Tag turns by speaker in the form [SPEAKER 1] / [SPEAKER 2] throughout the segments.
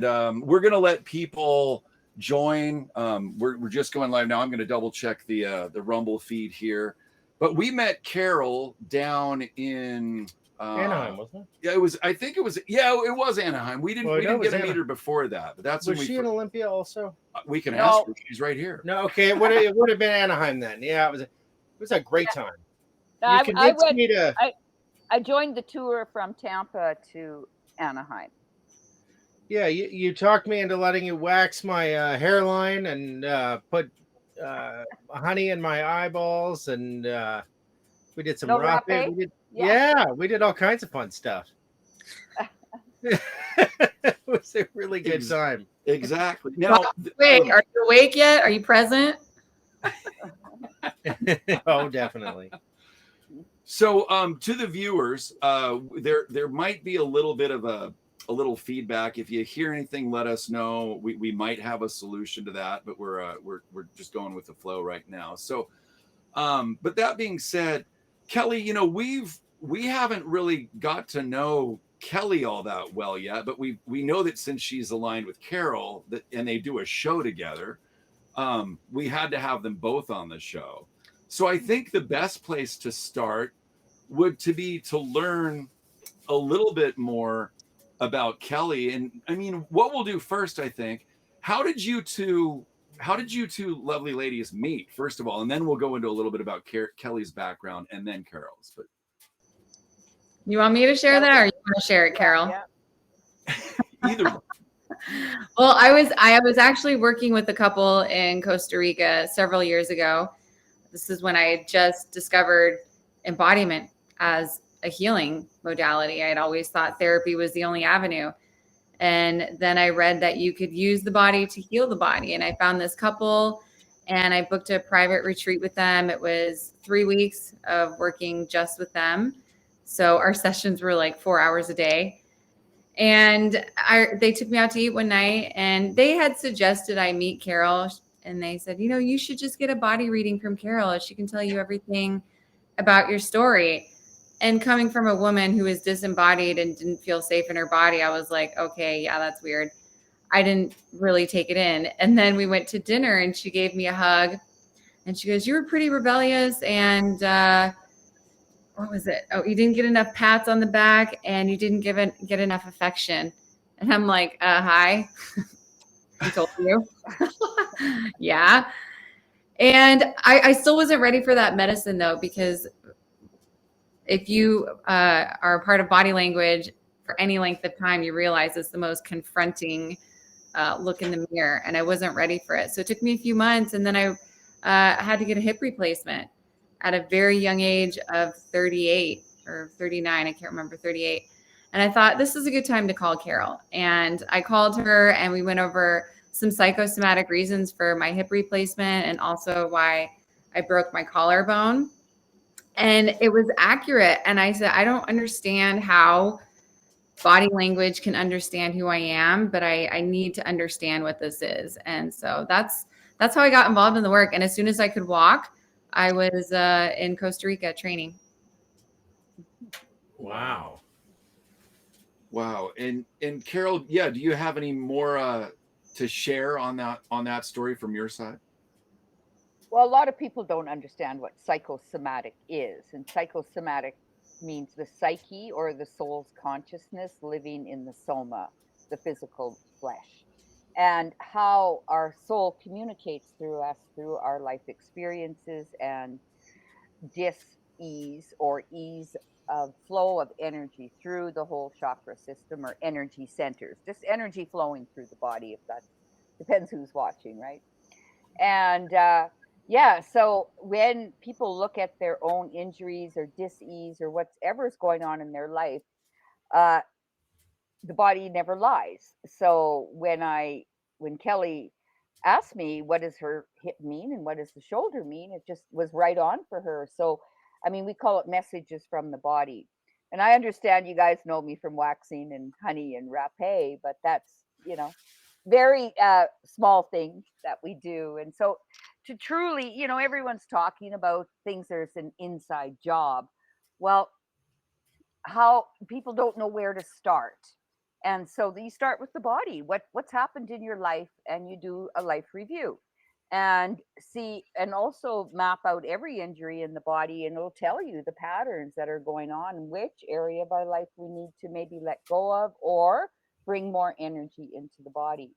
[SPEAKER 1] We're going to let people join. We're just going live now. I'm going to double check the Rumble feed here. But we met Carole down in
[SPEAKER 2] Anaheim, wasn't it?
[SPEAKER 1] Yeah, it was. I think it was. Yeah, it was Anaheim. We didn't get to meet her before that. But that's
[SPEAKER 2] was
[SPEAKER 1] when
[SPEAKER 2] she in Olympia also?
[SPEAKER 1] We can ask her. She's right here.
[SPEAKER 2] No, okay. It would have been Anaheim then. Yeah, it was a great time.
[SPEAKER 3] No, I joined the tour from Tampa to Anaheim.
[SPEAKER 2] Yeah, you talked me into letting you wax my hairline and put honey in my eyeballs, and we did some rapé. We did all kinds of fun stuff. It was a really good time.
[SPEAKER 1] Exactly. Now,
[SPEAKER 4] wait, are you awake yet? Are you present?
[SPEAKER 2] Oh, definitely.
[SPEAKER 1] So, to the viewers, there might be a little bit of a little feedback. If you hear anything, let us know. We might have a solution to that, but we're just going with the flow right now. So, but that being said, Kelly, you know, we haven't really got to know Kelly all that well yet, but we know that since she's aligned with Carole and they do a show together, we had to have them both on the show. So I think the best place to start would be to learn a little bit more about Kelly. And I mean, what we'll do first, I think, how did you two lovely ladies meet, first of all, and then we'll go into a little bit about Kelly's background and then Carole's. But
[SPEAKER 4] you want me to share that, or you want to share it, Carole?
[SPEAKER 3] Yeah.
[SPEAKER 1] Either one.
[SPEAKER 4] Well, I was actually working with a couple in Costa Rica several years ago. This is when I had just discovered embodiment as a healing modality. I had always thought therapy was the only avenue. And then I read that you could use the body to heal the body. And I found this couple and I booked a private retreat with them. It was 3 weeks of working just with them. So our sessions were like 4 hours a day. And they took me out to eat one night and they had suggested I meet Carole. And they said, you know, you should just get a body reading from Carole. She can tell you everything about your story. And coming from a woman who is disembodied and didn't feel safe in her body, I was like, okay, yeah, that's weird. I didn't really take it in. And then we went to dinner and she gave me a hug and she goes, you were pretty rebellious. And what was it? Oh, you didn't get enough pats on the back and you didn't get enough affection. And I'm like, hi. I told you. Yeah. And I still wasn't ready for that medicine though, because if you are a part of body language for any length of time, you realize it's the most confronting look in the mirror. And I wasn't ready for it. So it took me a few months. And then I had to get a hip replacement at a very young age of 38 or 39. I can't remember, 38. And I thought this is a good time to call Carole. And I called her and we went over some psychosomatic reasons for my hip replacement and also why I broke my collarbone. And it was accurate. And I said, I don't understand how body language can understand who I am, but I need to understand what this is. And so that's how I got involved in the work. And as soon as I could walk, I was in Costa Rica training.
[SPEAKER 2] Wow.
[SPEAKER 1] And Carole, yeah, do you have any more to share on that story from your side?
[SPEAKER 3] Well, a lot of people don't understand what psychosomatic is. And psychosomatic means the psyche or the soul's consciousness living in the soma, the physical flesh, and how our soul communicates through us, through our life experiences and dis-ease or ease of flow of energy through the whole chakra system or energy centers, just energy flowing through the body, if that depends who's watching, right? And yeah, so when people look at their own injuries or dis-ease or whatever's going on in their life, the body never lies. So when Kelly asked me what does her hip mean and what does the shoulder mean, it just was right on for her. So I mean, we call it messages from the body. And I understand you guys know me from waxing and honey and rapé, but that's, you know, very small things that we do. And so to truly, you know, everyone's talking about things, there's an inside job. Well, how people don't know where to start. And so you start with the body. What's happened in your life, and you do a life review, and see, and also map out every injury in the body, and it'll tell you the patterns that are going on, which area of our life we need to maybe let go of or bring more energy into the body.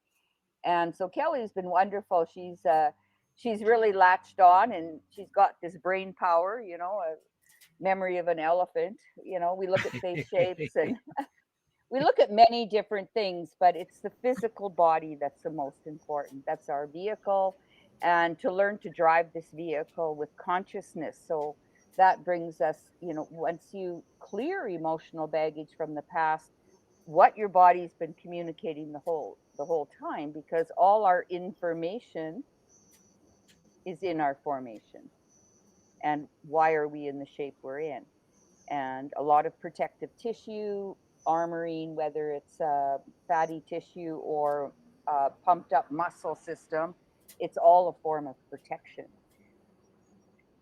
[SPEAKER 3] And so Kelly's been wonderful. She's really latched on, and she's got this brain power, a memory of an elephant. We look at face shapes, and we look at many different things, but it's the physical body that's the most important. That's our vehicle, and to learn to drive this vehicle with consciousness. So that brings us, once you clear emotional baggage from the past, what your body's been communicating the whole time, because all our information is in our formation. And why are we in the shape we're in? And a lot of protective tissue, armoring, whether it's fatty tissue or pumped up muscle system, it's all a form of protection.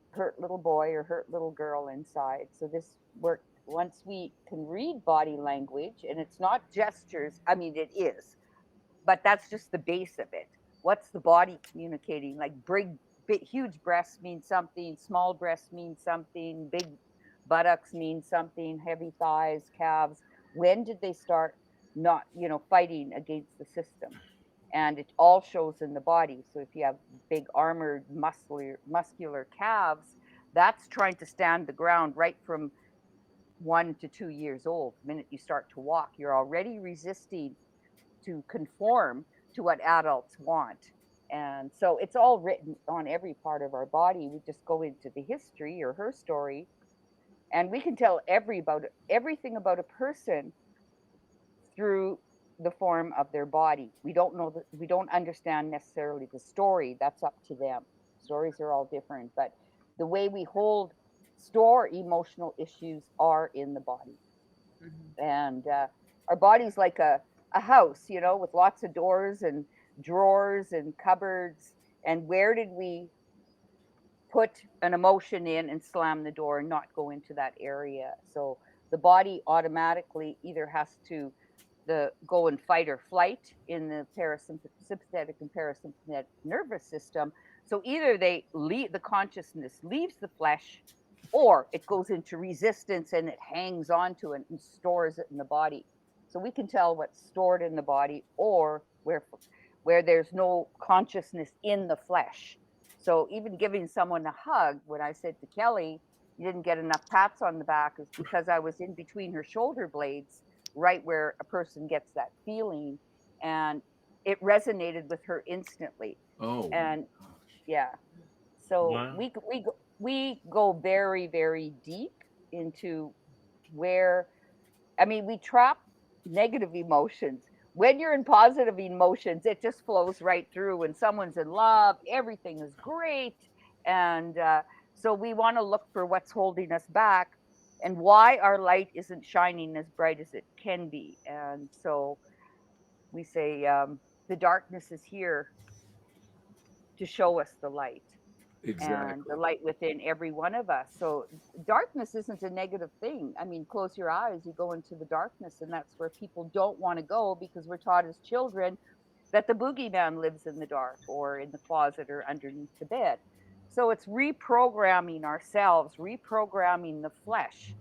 [SPEAKER 3] Hurt little boy or hurt little girl inside. So this work, once we can read body language, and it's not gestures, I mean, it is, but that's just the base of it. What's the body communicating? Like huge breasts mean something, small breasts mean something, big buttocks mean something, heavy thighs, calves. When did they start not, fighting against the system? And it all shows in the body. So if you have big armored muscular calves, that's trying to stand the ground right from 1 to 2 years old. The minute you start to walk, you're already resisting to conform to what adults want. And so it's all written on every part of our body. We just go into the history or her story, and we can tell everything about a person through the form of their body. We don't understand necessarily the story. That's up to them. Stories are all different, but the way we store emotional issues are in the body. Mm-hmm. And our body's like a house, with lots of doors and drawers and cupboards. And where did we put an emotion in and slam the door and not go into that area? So the body automatically either has to go in fight or flight in the parasympathetic and parasympathetic nervous system. So either the consciousness leaves the flesh, or it goes into resistance and it hangs onto it and stores it in the body. So we can tell what's stored in the body, or where there's no consciousness in the flesh. So even giving someone a hug, when I said to Kelly, you didn't get enough pats on the back, is because I was in between her shoulder blades, right where a person gets that feeling, and it resonated with her instantly.
[SPEAKER 1] Oh,
[SPEAKER 3] and yeah, so
[SPEAKER 2] Wow.
[SPEAKER 3] we go very, very deep into where, we trap negative emotions. When you're in positive emotions, it just flows right through. When someone's in love, everything is great. And so we want to look for what's holding us back, and why our light isn't shining as bright as it can be. And so we say, the darkness is here to show us the light.
[SPEAKER 1] exactly.
[SPEAKER 3] And the light within every one of us. So darkness isn't a negative thing. Close your eyes, you go into the darkness, and that's where people don't want to go, because we're taught as children that the boogeyman lives in the dark or in the closet or underneath the bed. So it's reprogramming ourselves, reprogramming the flesh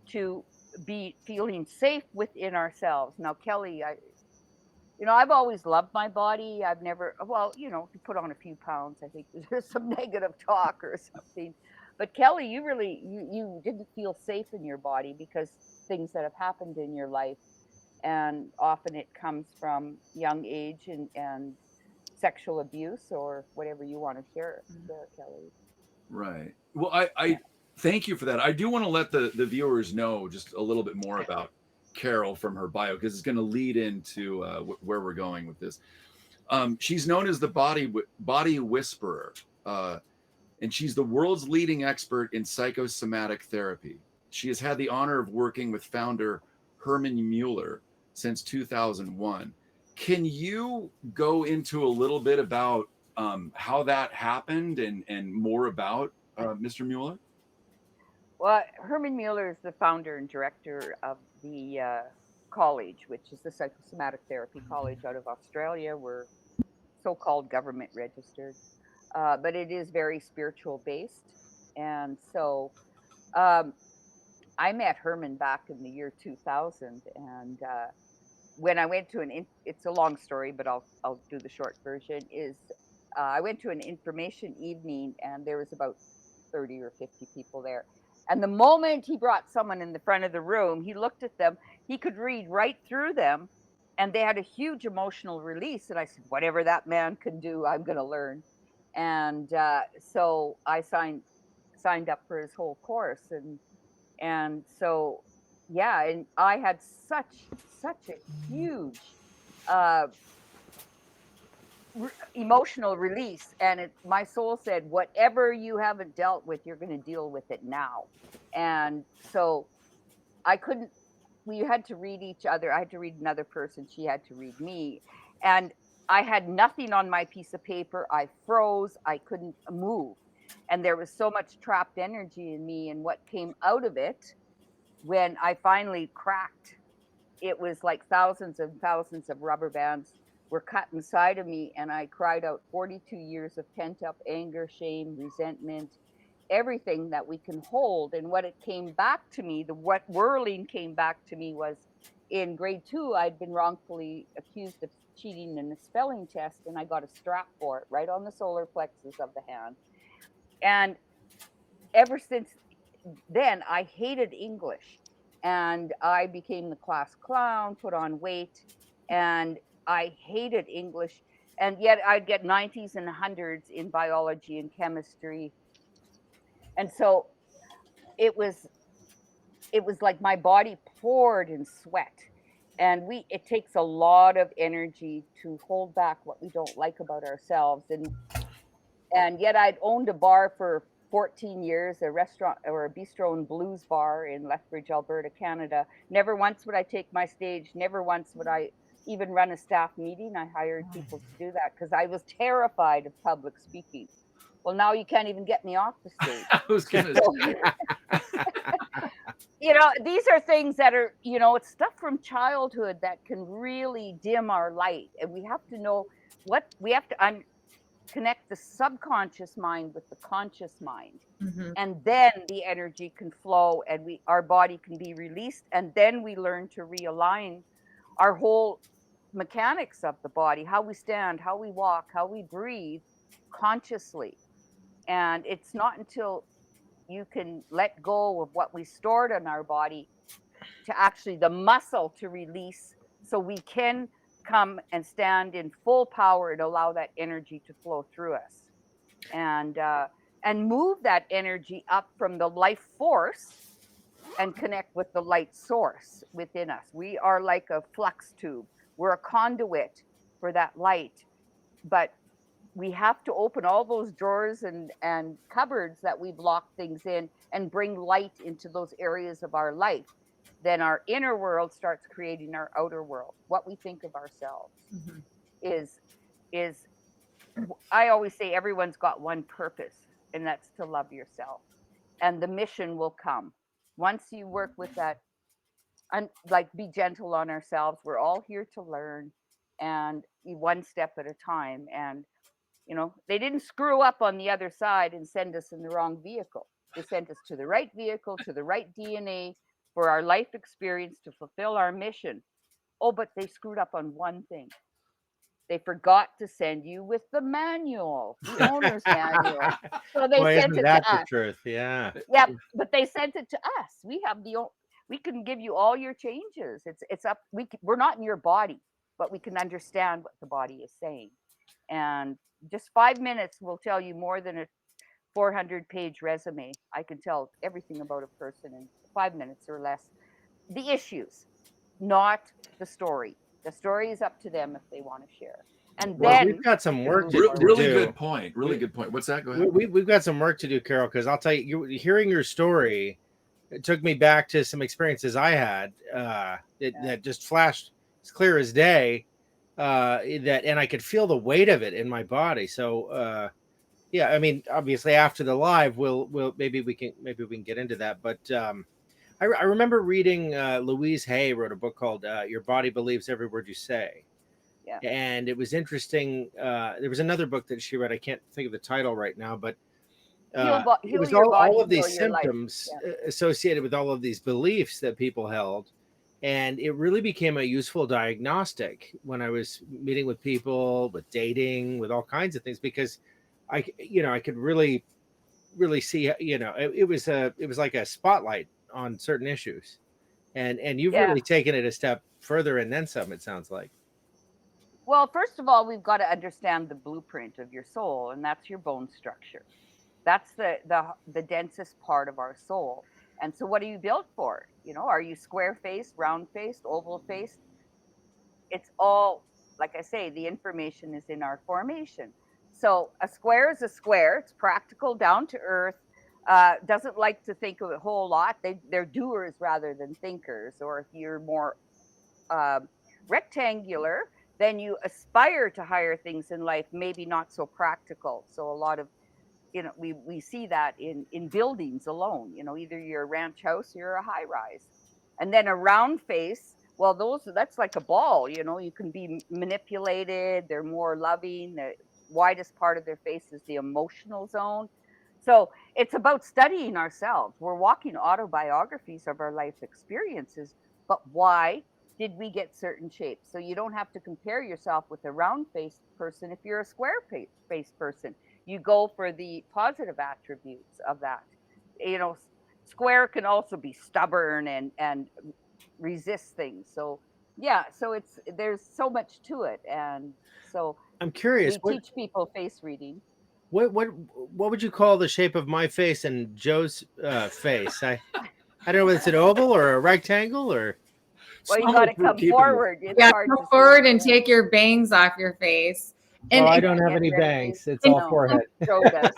[SPEAKER 3] to be feeling safe within ourselves. Now, Kelly, I've always loved my body. I've never, well, if you put on a few pounds, I think there's some negative talk or something. But Kelly, you didn't feel safe in your body because things that have happened in your life. And often it comes from young age and sexual abuse or whatever you want to share, Kelly.
[SPEAKER 1] Right. Well, I thank you for that. I do want to let the viewers know just a little bit more about Carole from her bio, because it's going to lead into where we're going with this. She's known as the body whisperer, and she's the world's leading expert in psychosomatic therapy. She has had the honor of working with founder Hermann Muller since 2001. Can you go into a little bit about how that happened and more about Mr. Muller?
[SPEAKER 3] Well, Hermann Muller is the founder and director of the college, which is the Psychosomatic Therapy College out of Australia. We're so-called government registered, but it is very spiritual based. And so I met Hermann back in the year 2000, and when I went to it's a long story, but I'll do the short version. I went to an information evening, and there was about 30 or 50 people there. And the moment he brought someone in the front of the room, he looked at them. He could read right through them, and they had a huge emotional release. And I said, whatever that man can do, I'm going to learn. And so I signed up for his whole course, and so yeah, and I had such a huge emotional release, and my soul said, whatever you haven't dealt with, you're going to deal with it now. And so we had to read each other. I had to read another person, she had to read me, and I had nothing on my piece of paper. I froze, I couldn't move, and there was so much trapped energy in me. And what came out of it when I finally cracked, it was like thousands and thousands of rubber bands were cut inside of me, and I cried out 42 years of pent up anger, shame, resentment, everything that we can hold. And what it came back to me, what whirling came back to me was, in grade 2, I'd been wrongfully accused of cheating in a spelling test, and I got a strap for it right on the solar plexus of the hand. And ever since then, I hated English, and I became the class clown, put on weight, and I hated English. And yet I'd get 90s and 100s in biology and chemistry. And so it was like my body poured in sweat. And it takes a lot of energy to hold back what we don't like about ourselves. And yet I'd owned a bar for 14 years, a restaurant or a bistro and blues bar in Lethbridge, Alberta, Canada. Never once would I take my stage. Never once would I even run a staff meeting. I hired people to do that because I was terrified of public speaking. Well, now you can't even get me off the stage.
[SPEAKER 1] I was gonna
[SPEAKER 3] These are things that are, it's stuff from childhood that can really dim our light. And we have to know we have to connect the subconscious mind with the conscious mind.
[SPEAKER 4] Mm-hmm.
[SPEAKER 3] And then the energy can flow, and our body can be released. And then we learn to realign our whole mechanics of the body, how we stand, how we walk, how we breathe consciously. And it's not until you can let go of what we stored in our body to actually the muscle to release, so we can come and stand in full power and allow that energy to flow through us, and move that energy up from the life force and connect with the light source within us. We are like a flux tube. We're a conduit for that light, but we have to open all those drawers and cupboards that we've locked things in and bring light into those areas of our life. Then our inner world starts creating our outer world. What we think of ourselves
[SPEAKER 4] Mm-hmm.
[SPEAKER 3] is I always say everyone's got one purpose, and that's to love yourself. And the mission will come. Once you work with that, and be gentle on ourselves. We're all here to learn, and one step at a time. And they didn't screw up on the other side and send us in the wrong vehicle. They sent us to the right vehicle, to the right DNA for our life experience to fulfill our mission. Oh, but they screwed up on one thing. They forgot to send you with the manual, the owner's manual. So they sent it to us.
[SPEAKER 2] The truth? Yeah.
[SPEAKER 3] Yeah, but they sent it to us. We can give you all your changes. It's up. We're not in your body, but we can understand what the body is saying. And just 5 minutes will tell you more than a 400-page resume. I can tell everything about a person in 5 minutes or less. The issues, not the story. The story is up to them if they want to share. And then
[SPEAKER 2] we've got some work to do.
[SPEAKER 1] Really good point. Really good point. What's that? Go ahead.
[SPEAKER 2] We've got some work to do, Carole, because I'll tell you, hearing your story, it took me back to some experiences I had that just flashed as clear as day. And I could feel the weight of it in my body. So I mean, obviously after the live, we'll maybe we can get into that. But I remember reading Louise Hay wrote a book called Your Body Believes Every Word You Say.
[SPEAKER 3] Yeah.
[SPEAKER 2] And it was interesting. There was another book that she read. I can't think of the title right now, but it
[SPEAKER 3] Heal
[SPEAKER 2] was
[SPEAKER 3] your body,
[SPEAKER 2] all of these
[SPEAKER 3] heal your life.
[SPEAKER 2] symptoms
[SPEAKER 3] Yeah.
[SPEAKER 2] associated with all of these beliefs that people held. And it really became a useful diagnostic when I was meeting with people, with dating, with all kinds of things, because I could really see, it was like a spotlight on certain issues. And you've
[SPEAKER 3] Yeah.
[SPEAKER 2] really taken it a step further and then some, it sounds like.
[SPEAKER 3] Well, first of all, we've got to understand the blueprint of your soul, and that's your bone structure. That's the densest part of our soul. And so what are you built for? Are you square faced, round faced, oval faced? It's all, like I say, the information is in our formation. So a square is a square. It's practical, down to earth, doesn't like to think of a whole lot. They're doers rather than thinkers. Or if you're more rectangular, then you aspire to higher things in life, maybe not so practical. So a lot of, we see that in buildings alone. Either you're a ranch house, you're a high rise. And then a round face, well, that's like a ball. You can be manipulated. They're more loving. The widest part of their face is the emotional zone. So it's about studying ourselves. We're walking autobiographies of our life experiences, but why did we get certain shapes? So you don't have to compare yourself with a round faced person if you're a square faced person. You go for the positive attributes of that. Square can also be stubborn and resist things. So yeah, so there's so much to it. And so
[SPEAKER 2] I'm curious,
[SPEAKER 3] we teach people face reading.
[SPEAKER 2] what would you call the shape of my face and Joe's face? I don't know whether it's an oval or a rectangle or.
[SPEAKER 3] Well, you got to come forward. It's hard
[SPEAKER 4] come
[SPEAKER 3] to
[SPEAKER 4] forward
[SPEAKER 3] see.
[SPEAKER 4] and take your bangs off your face. And
[SPEAKER 2] I don't have any bangs. It's all forehead.
[SPEAKER 3] Joe does.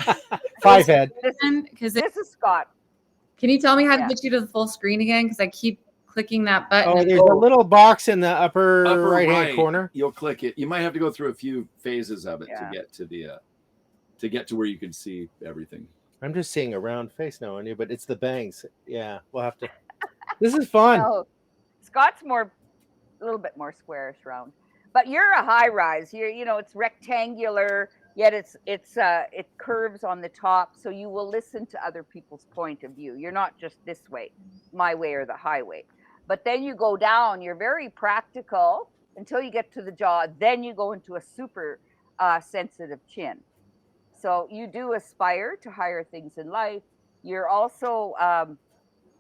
[SPEAKER 2] 5 head.
[SPEAKER 3] This is Scott.
[SPEAKER 4] Can you tell me how to get you to the full screen again? Because I keep clicking that button.
[SPEAKER 2] Oh, there's a little box in the upper right-hand corner.
[SPEAKER 1] You'll click it. You might have to go through a few phases of it to get to the to get to where you can see everything.
[SPEAKER 2] I'm just seeing a round face now on you, but it's the bangs. Yeah, we'll have to. This is fun.
[SPEAKER 3] No, Scott's a little bit more squarish round, but you're a high rise. It's rectangular, yet it curves on the top, so you will listen to other people's point of view. You're not just this way, my way or the highway. But then you go down. You're very practical until you get to the jaw. Then you go into a super sensitive chin. So you do aspire to higher things in life. You're also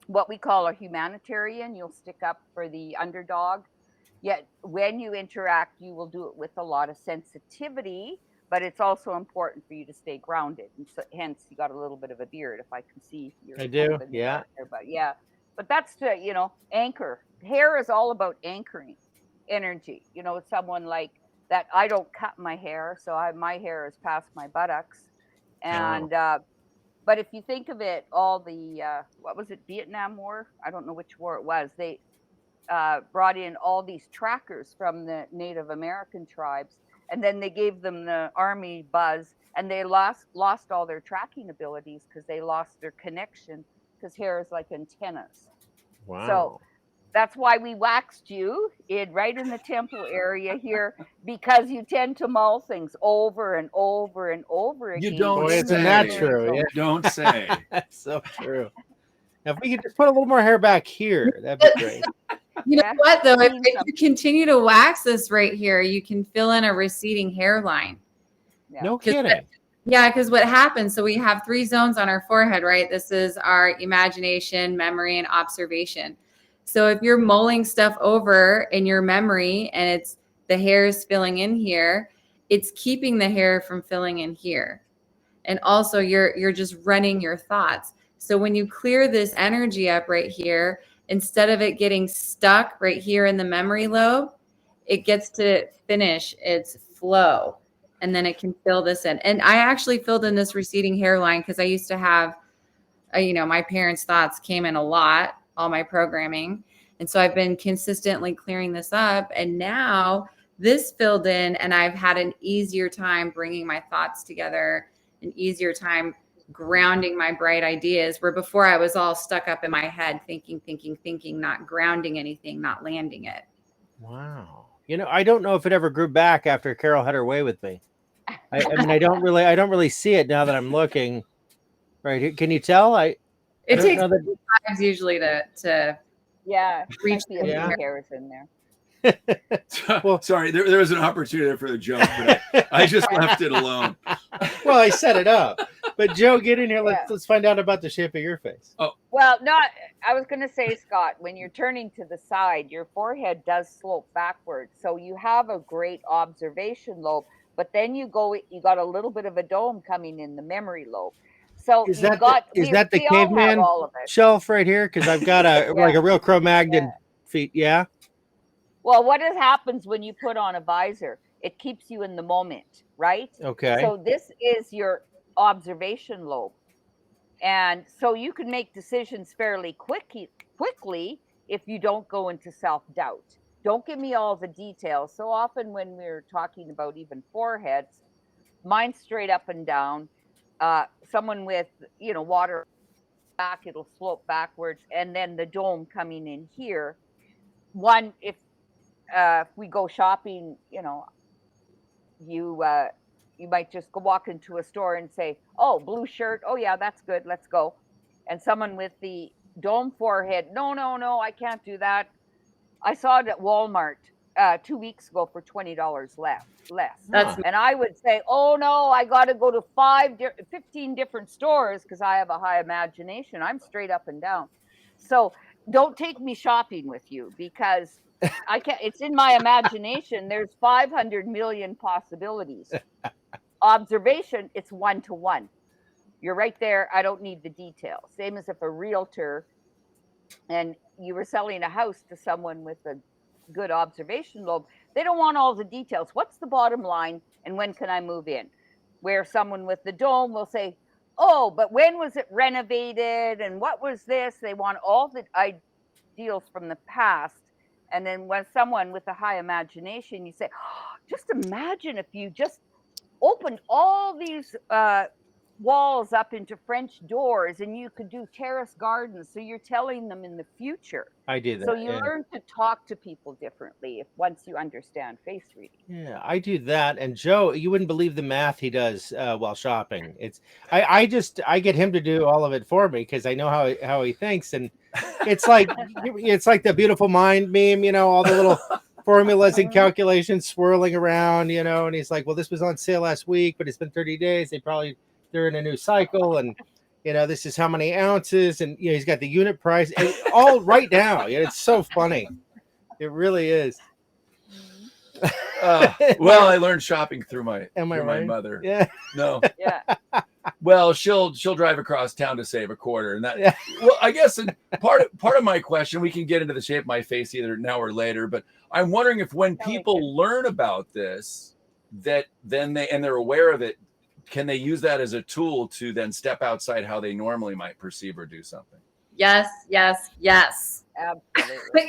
[SPEAKER 3] what we call a humanitarian. You'll stick up for the underdog. Yet when you interact, you will do it with a lot of sensitivity, but it's also important for you to stay grounded. And so, hence, you got a little bit of a beard, if I can see.
[SPEAKER 2] I do, yeah.
[SPEAKER 3] There, but yeah, but that's to, anchor. Hair is all about anchoring energy. Someone like that. I don't cut my hair, so my hair is past my buttocks. And but if you think of it, all the what was it, Vietnam War? I don't know which war it was. They brought in all these trackers from the Native American tribes, and then they gave them the army buzz, and they lost all their tracking abilities because they lost their connection, because hair is like antennas.
[SPEAKER 2] Wow.
[SPEAKER 3] So that's why we waxed you right in the temple area here, because you tend to mull things over and over and over again.
[SPEAKER 1] You don't say.
[SPEAKER 2] Isn't that true?
[SPEAKER 1] Yeah. Don't say.
[SPEAKER 2] That's so true. Now, if we could just put a little more hair back here, that'd be great.
[SPEAKER 4] You know what, though? If you continue to wax this right here, you can fill in a receding hairline.
[SPEAKER 2] Yeah. No kidding.
[SPEAKER 4] Because what happens, so we have 3 zones on our forehead, right? This is our imagination, memory, and observation. So if you're mulling stuff over in your memory and it's the hair is filling in here, it's keeping the hair from filling in here. And also you're just running your thoughts. So when you clear this energy up right here, instead of it getting stuck right here in the memory lobe, it gets to finish its flow, and then it can fill this in. And I actually filled in this receding hairline because I used to have, my parents' thoughts came in a lot, all my programming. And so I've been consistently clearing this up. And now this filled in, and I've had an easier time bringing my thoughts together, an easier time grounding my bright ideas, where before I was all stuck up in my head, thinking, not grounding anything, not landing it.
[SPEAKER 2] Wow. You know, I don't know if it ever grew back after Carole had her way with me. I mean, I don't really see it now that I'm looking right here. Can you tell?
[SPEAKER 4] It takes times usually to
[SPEAKER 3] Yeah,
[SPEAKER 4] reach
[SPEAKER 3] might be a
[SPEAKER 2] Yeah.
[SPEAKER 3] few hairs in there.
[SPEAKER 2] Well,
[SPEAKER 1] sorry, there was an opportunity there for the joke, but I just left it alone.
[SPEAKER 2] Well, I set it up. But Joe, get in here.
[SPEAKER 3] Yeah.
[SPEAKER 2] Let's find out about the shape of your face.
[SPEAKER 3] Well, no, I was going to say, Scott, when you're turning to the side, your forehead does slope backwards. So you have a great observation lobe, but then you got a little bit of a dome coming in the memory lobe. So
[SPEAKER 2] Is
[SPEAKER 3] you
[SPEAKER 2] that
[SPEAKER 3] got
[SPEAKER 2] is that the
[SPEAKER 3] we all have
[SPEAKER 2] caveman
[SPEAKER 3] all of it.
[SPEAKER 2] shelf right here? Because I've got a like a real Cro-Magnon feet. Yeah.
[SPEAKER 3] Well, what happens when you put on a visor? It keeps you in the moment, right?
[SPEAKER 2] Okay.
[SPEAKER 3] So this is your observation lobe. And so you can make decisions fairly quickly if you don't go into self-doubt. Don't give me all the details. So often when we're talking about even foreheads, mine's straight up and down. Someone with, water back, it'll slope backwards. And then the dome coming in here. One, if we go shopping, you might just go walk into a store and say, oh, blue shirt. Oh, yeah, that's good. Let's go. And someone with the dome forehead, no, I can't do that. I saw it at Walmart 2 weeks ago for $20 less. And I would say, oh, no, I got to go to 15 different stores because I have a high imagination. I'm straight up and down. So don't take me shopping with you because I can't. It's in my imagination. There's 500 million possibilities. Observation, it's 1-to-1. You're right there. I don't need the details. Same as if a realtor and you were selling a house to someone with a good observation lobe. They don't want all the details. What's the bottom line and when can I move in? Where someone with the dome will say, oh, but when was it renovated and what was this? They want all the ideals from the past. And then when someone with a high imagination, you say, oh, just imagine if you just opened all these walls up into French doors and you could do terrace gardens. So you're telling them in the future.
[SPEAKER 2] I do that.
[SPEAKER 3] So you learn to talk to people differently once you understand face reading.
[SPEAKER 2] Yeah, I do that. And Joe, you wouldn't believe the math he does while shopping. It's I get him to do all of it for me because I know how he thinks. And it's like the Beautiful Mind meme, all the little formulas and calculations swirling around, and he's like, well, this was on sale last week, but it's been 30 days. They're in a new cycle. And, this is how many ounces. And, he's got the unit price all right now. It's so funny. It really is.
[SPEAKER 1] Well, I learned shopping through my mother.
[SPEAKER 2] Yeah.
[SPEAKER 1] No.
[SPEAKER 3] Yeah.
[SPEAKER 1] Well, she'll drive across town to save a quarter, and that. Yeah. Well, I guess part of my question, we can get into the shape of my face either now or later, but I'm wondering if when people learn about this, that then they're aware of it, can they use that as a tool to then step outside how they normally might perceive or do something?
[SPEAKER 4] Yes.
[SPEAKER 3] Absolutely.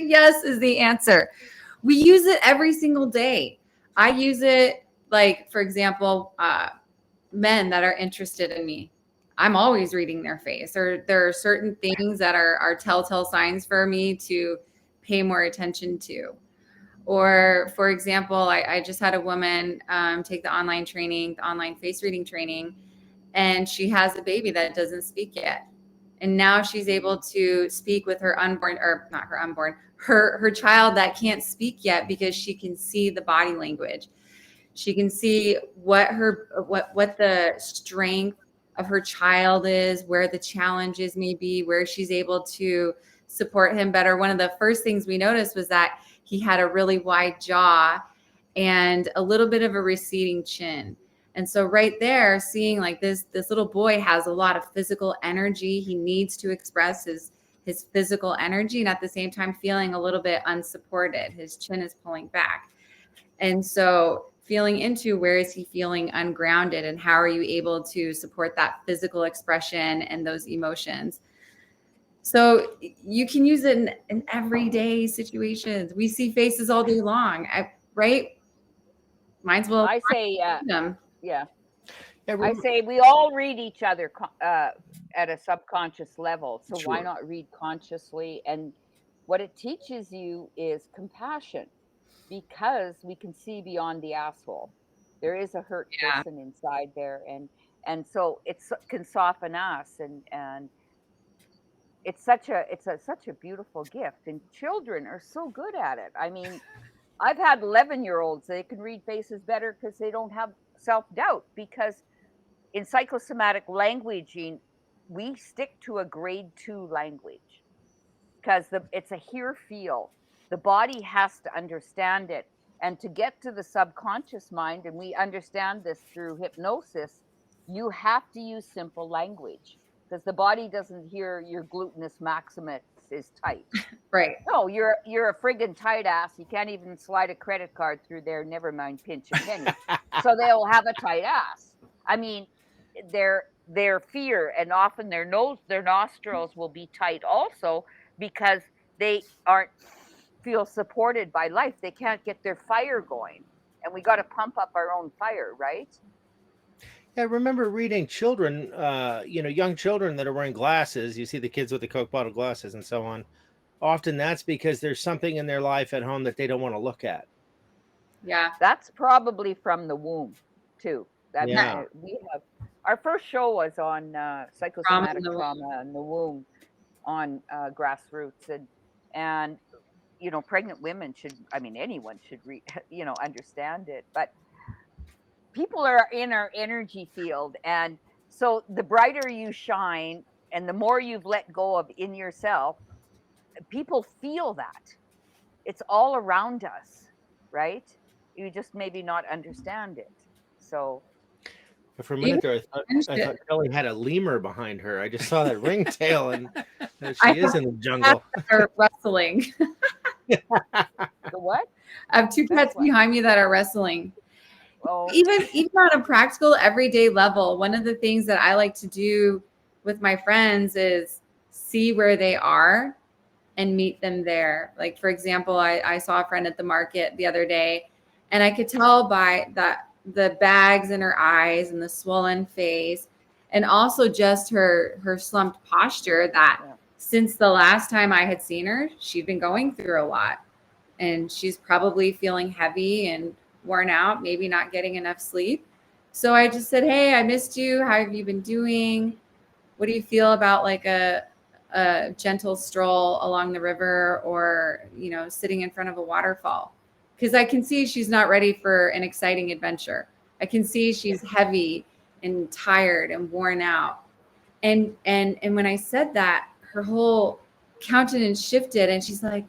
[SPEAKER 4] Yes is the answer. We use it every single day. I use it, like, for example, men that are interested in me. I'm always reading their face. Or there are certain things that are telltale signs for me to pay more attention to. Or, for example, I just had a woman take the online face reading training, and she has a baby that doesn't speak yet. And now she's able to speak with her her child that can't speak yet because she can see the body language. She can see what the strength of her child is, where the challenges may be, where she's able to support him better. One of the first things we noticed was that he had a really wide jaw and a little bit of a receding chin. And so right there, seeing like this little boy has a lot of physical energy. He needs to express his physical energy, and at the same time feeling a little bit unsupported. His chin is pulling back. And so feeling into where is he feeling ungrounded, and how are you able to support that physical expression and those emotions? So you can use it in everyday situations. We see faces all day long, right? Mine's will.
[SPEAKER 3] I say, yeah. I say we all read each other at a subconscious level. So why not read consciously? And what it teaches you is compassion, because we can see beyond the asshole. There is a hurt
[SPEAKER 4] Yeah.
[SPEAKER 3] person inside there, and so it can soften us, and it's such a beautiful gift, and children are so good at it. I mean, I've had 11-year-olds, they can read faces better because they don't have self-doubt, because in psychosomatic languaging, we stick to a grade 2 language, because it's a hear feel. The body has to understand it. And to get to the subconscious mind, and we understand this through hypnosis, you have to use simple language, because the body doesn't hear your gluteus maximus is tight.
[SPEAKER 4] Right.
[SPEAKER 3] No, you're a friggin' tight ass. You can't even slide a credit card through there, never mind pinch a penny. So they'll have a tight ass. I mean, their fear, and often their nostrils will be tight also, because they aren't feel supported by life. They can't get their fire going. And we got to pump up our own fire, right?
[SPEAKER 2] I remember reading children, young children that are wearing glasses. You see the kids with the Coke bottle glasses and so on. Often that's because there's something in their life at home that they don't want to look at.
[SPEAKER 4] Yeah.
[SPEAKER 3] That's probably from the womb too.
[SPEAKER 2] Yeah.
[SPEAKER 3] We have our first show was on psychosomatic
[SPEAKER 4] Trauma
[SPEAKER 3] trauma in the womb on grassroots, and pregnant women should, I mean, anyone should understand it, but people are in our energy field, and so the brighter you shine and the more you've let go of in yourself, people feel that it's all around us, right? You just maybe not understand it. So
[SPEAKER 2] For a minute there, I thought Kelly had a lemur behind her. I just saw that ringtail, and there she is in the jungle.
[SPEAKER 4] Are wrestling.
[SPEAKER 3] the what?
[SPEAKER 4] I have two pets behind me that are wrestling.
[SPEAKER 3] Oh.
[SPEAKER 4] Even on a practical everyday level, one of the things that I like to do with my friends is see where they are and meet them there. Like, for example, I saw a friend at the market the other day, and I could tell by the bags in her eyes and the swollen face, and also just her slumped posture, that since the last time I had seen her, she'd been going through a lot, and she's probably feeling heavy and worn out, maybe not getting enough sleep. So I just said, hey, I missed you. How have you been doing? What do you feel about like a gentle stroll along the river, or, sitting in front of a waterfall? Because I can see she's not ready for an exciting adventure. I can see she's heavy and tired and worn out. And when I said that, her whole countenance shifted, and she's like,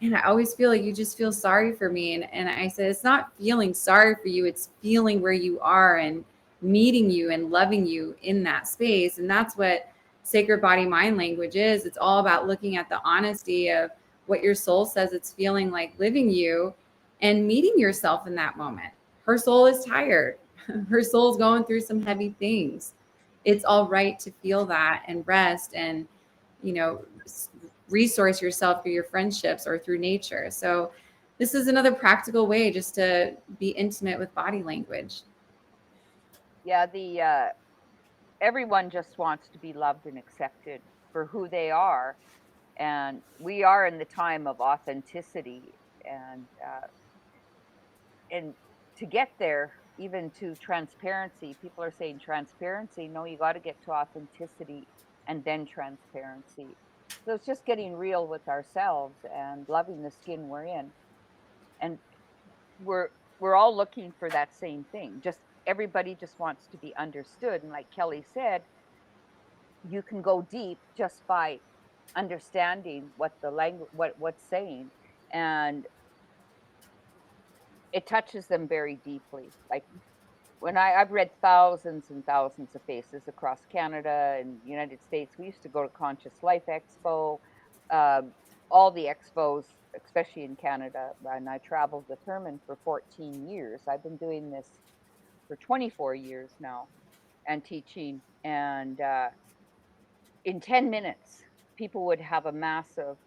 [SPEAKER 4] and I always feel like you just feel sorry for me. And I said, it's not feeling sorry for you. It's feeling where you are and meeting you and loving you in that space. And that's what sacred body mind language is. It's all about looking at the honesty of what your soul says it's feeling like living you, and meeting yourself in that moment. Her soul is tired. Her soul's going through some heavy things. It's all right to feel that and rest, and, resource yourself through your friendships or through nature. So this is another practical way just to be intimate with body language.
[SPEAKER 3] Yeah, everyone just wants to be loved and accepted for who they are. And we are in the time of authenticity, and to get there, even to transparency, people are saying transparency. No, you got to get to authenticity and then transparency. So it's just getting real with ourselves and loving the skin we're in. And we're all looking for that same thing. Just everybody just wants to be understood. And like Kelly said, you can go deep just by understanding what the language, what's saying, and it touches them very deeply. Like when I've read thousands and thousands of faces across Canada and United States. We used to go to Conscious Life Expo, all the expos, especially in Canada. And I traveled with Hermann for 14 years. I've been doing this for 24 years now and teaching. And in 10 minutes, people would have a massive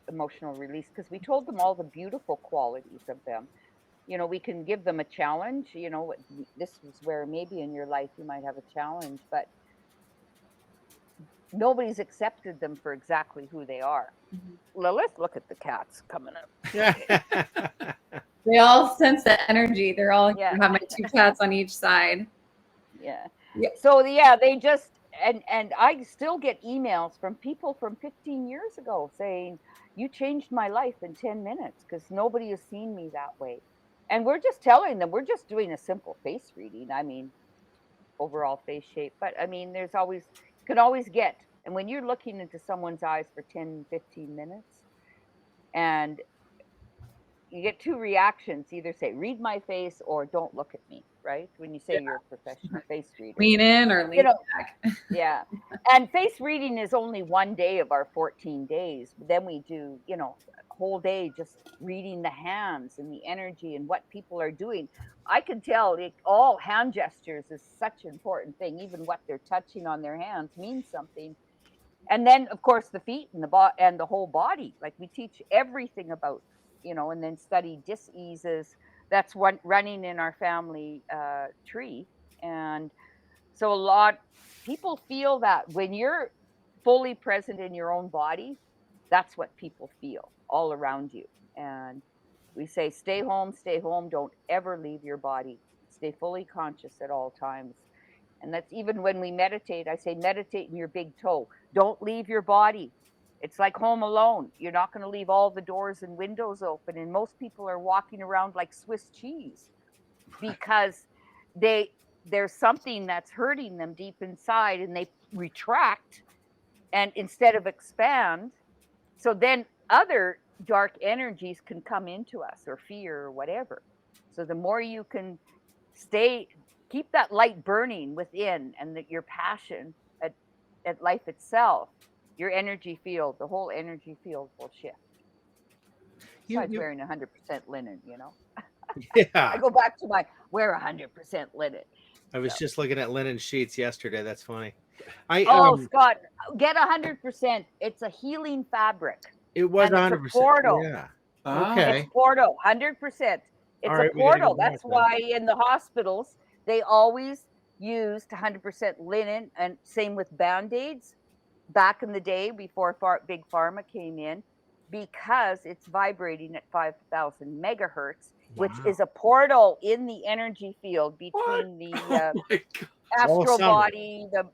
[SPEAKER 3] emotional release, because we told them all the beautiful qualities of them. You know, we can give them a challenge. You know, this is where maybe in your life you might have a challenge, but nobody's accepted them for exactly who they are. Lilith, look at the cats coming up.
[SPEAKER 4] They all sense the energy. They're all,
[SPEAKER 3] Yeah.
[SPEAKER 4] I have my two cats on each side.
[SPEAKER 3] Yeah.
[SPEAKER 4] Yeah.
[SPEAKER 3] So yeah, they just, and I still get emails from people from 15 years ago saying, you changed my life in 10 minutes, because nobody has seen me that way. And we're just telling them, we're just doing a simple face reading. I mean, overall face shape, but I mean, there's always, you can always get, and when you're looking into someone's eyes for 10, 15 minutes, and you get two reactions, either say, read my face, or don't look at me, right? When you say you're a professional face reader.
[SPEAKER 4] Lean in or lean back.
[SPEAKER 3] Yeah. And face reading is only one day of our 14 days. Then we do, you know, a whole day just reading the hands and the energy and what people are doing. I can tell all hand gestures is such an important thing. Even what they're touching on their hands means something. And then, of course, the feet and and the whole body. Like, we teach everything about, you know, and then study diseases. That's one running in our family tree. And so a lot people feel that when you're fully present in your own body, that's what people feel all around you. And we say, stay home, don't ever leave your body. Stay fully conscious at all times. And that's even when we meditate. I say, meditate in your big toe. Don't leave your body. It's like Home Alone. You're not going to leave all the doors and windows open. And most people are walking around like Swiss cheese because there's something that's hurting them deep inside, and they retract and instead of expand. So then other dark energies can come into us, or fear or whatever. So the more you can keep that light burning within, and that your passion at life itself, your energy field, the whole energy field will shift. Besides wearing 100% linen, you know.
[SPEAKER 2] Yeah.
[SPEAKER 3] I go back to my wear 100% linen.
[SPEAKER 2] I was
[SPEAKER 3] So.
[SPEAKER 2] just looking at linen sheets yesterday. That's funny.
[SPEAKER 3] Scott, get 100%. It's a healing fabric.
[SPEAKER 2] It was 100%.
[SPEAKER 3] It's a portal.
[SPEAKER 2] Yeah.
[SPEAKER 3] Okay. It's portal, 100%. It's a portal. That's why in the hospitals they always used 100% linen, and same with Band-Aids back in the day before Big Pharma came in, because it's vibrating at 5,000 megahertz, which is a portal in the energy field between the astral body, the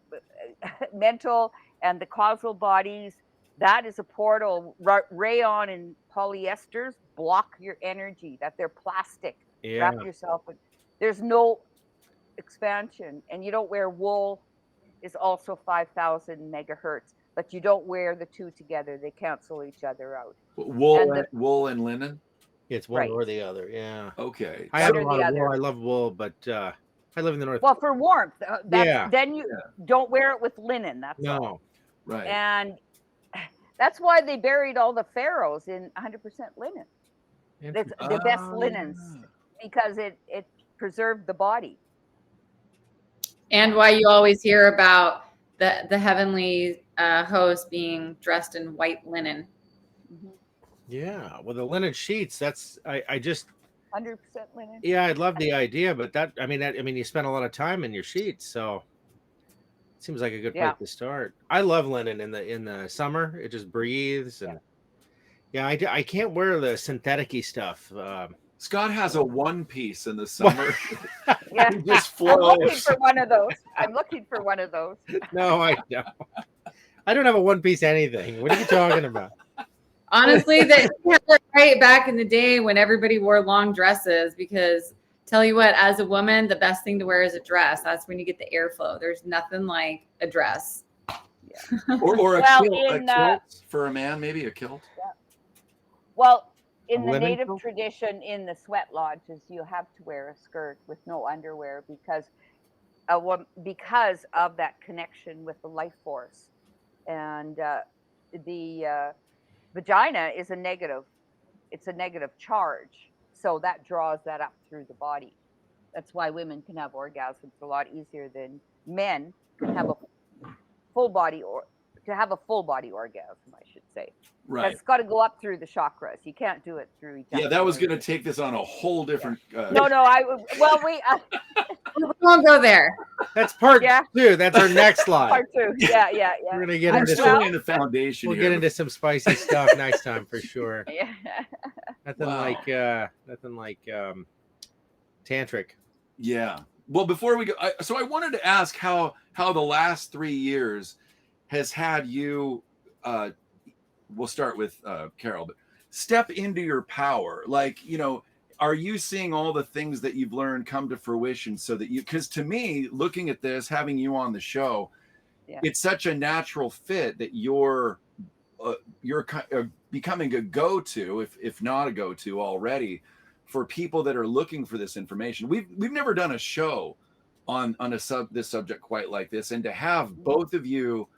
[SPEAKER 3] mental, and the causal bodies. That is a portal. Rayon and polyesters block your energy, that they're plastic. Wrap yourself in. There's no expansion. And you don't wear wool, is also 5,000 megahertz, but you don't wear the two together. They cancel each other out.
[SPEAKER 1] Wool and linen?
[SPEAKER 2] It's one or the other. Yeah.
[SPEAKER 1] Okay.
[SPEAKER 2] I have a lot of wool. I love wool, but I live in the north.
[SPEAKER 3] Well, for warmth. Then you don't wear it with linen. That's all.
[SPEAKER 1] Right.
[SPEAKER 3] And that's why they buried all the pharaohs in 100% linen. It's the best linens, because it preserved the body.
[SPEAKER 4] And why you always hear about the heavenly host being dressed in white linen.
[SPEAKER 2] Yeah, well, the linen sheets. That's I just
[SPEAKER 3] 100% linen.
[SPEAKER 2] Yeah, I love the idea, but I mean, you spend a lot of time in your sheets, so it seems like a good place to start. I love linen in the summer. It just breathes, and I can't wear the synthetic-y stuff.
[SPEAKER 1] Scott has a one piece in the summer.
[SPEAKER 3] Yeah,
[SPEAKER 1] just
[SPEAKER 3] I'm looking for one of those.
[SPEAKER 2] No, I don't. I don't have a one piece anything. What are you talking about?
[SPEAKER 4] Honestly, they had it right back in the day when everybody wore long dresses, because tell you what, as a woman, the best thing to wear is a dress. That's when you get the airflow. There's nothing like a dress.
[SPEAKER 1] Yeah. Or a kilt for a man, maybe a kilt.
[SPEAKER 3] Yeah. Well, in the native tradition, in the sweat lodges, you have to wear a skirt with no underwear, because of that connection with the life force. And the vagina is a negative. It's a negative charge. So that draws that up through the body. That's why women can have orgasms a lot easier than men can have a full body orgasm, I should say.
[SPEAKER 1] Right.
[SPEAKER 3] It's got to go up through the chakras. You can't do it through each other.
[SPEAKER 1] Yeah, that was going to take this on a whole different.
[SPEAKER 3] No,
[SPEAKER 4] We won't go there.
[SPEAKER 2] That's part 2. That's our next slide.
[SPEAKER 3] Part 2. Yeah.
[SPEAKER 2] We're gonna get
[SPEAKER 1] We're
[SPEAKER 2] into
[SPEAKER 1] still laying the foundation.
[SPEAKER 2] We'll
[SPEAKER 1] here.
[SPEAKER 2] get into some spicy stuff next time for sure.
[SPEAKER 3] Yeah.
[SPEAKER 2] Nothing like tantric.
[SPEAKER 1] Yeah. Well, before we go, so I wanted to ask how the last 3 years has had you. We'll start with Carole, but step into your power. Like, are you seeing all the things that you've learned come to fruition so that because to me, looking at this, having you on the show, it's such a natural fit that you're becoming a go-to, if not a go-to already, for people that are looking for this information. We've never done a show on this subject quite like this, and to have both of you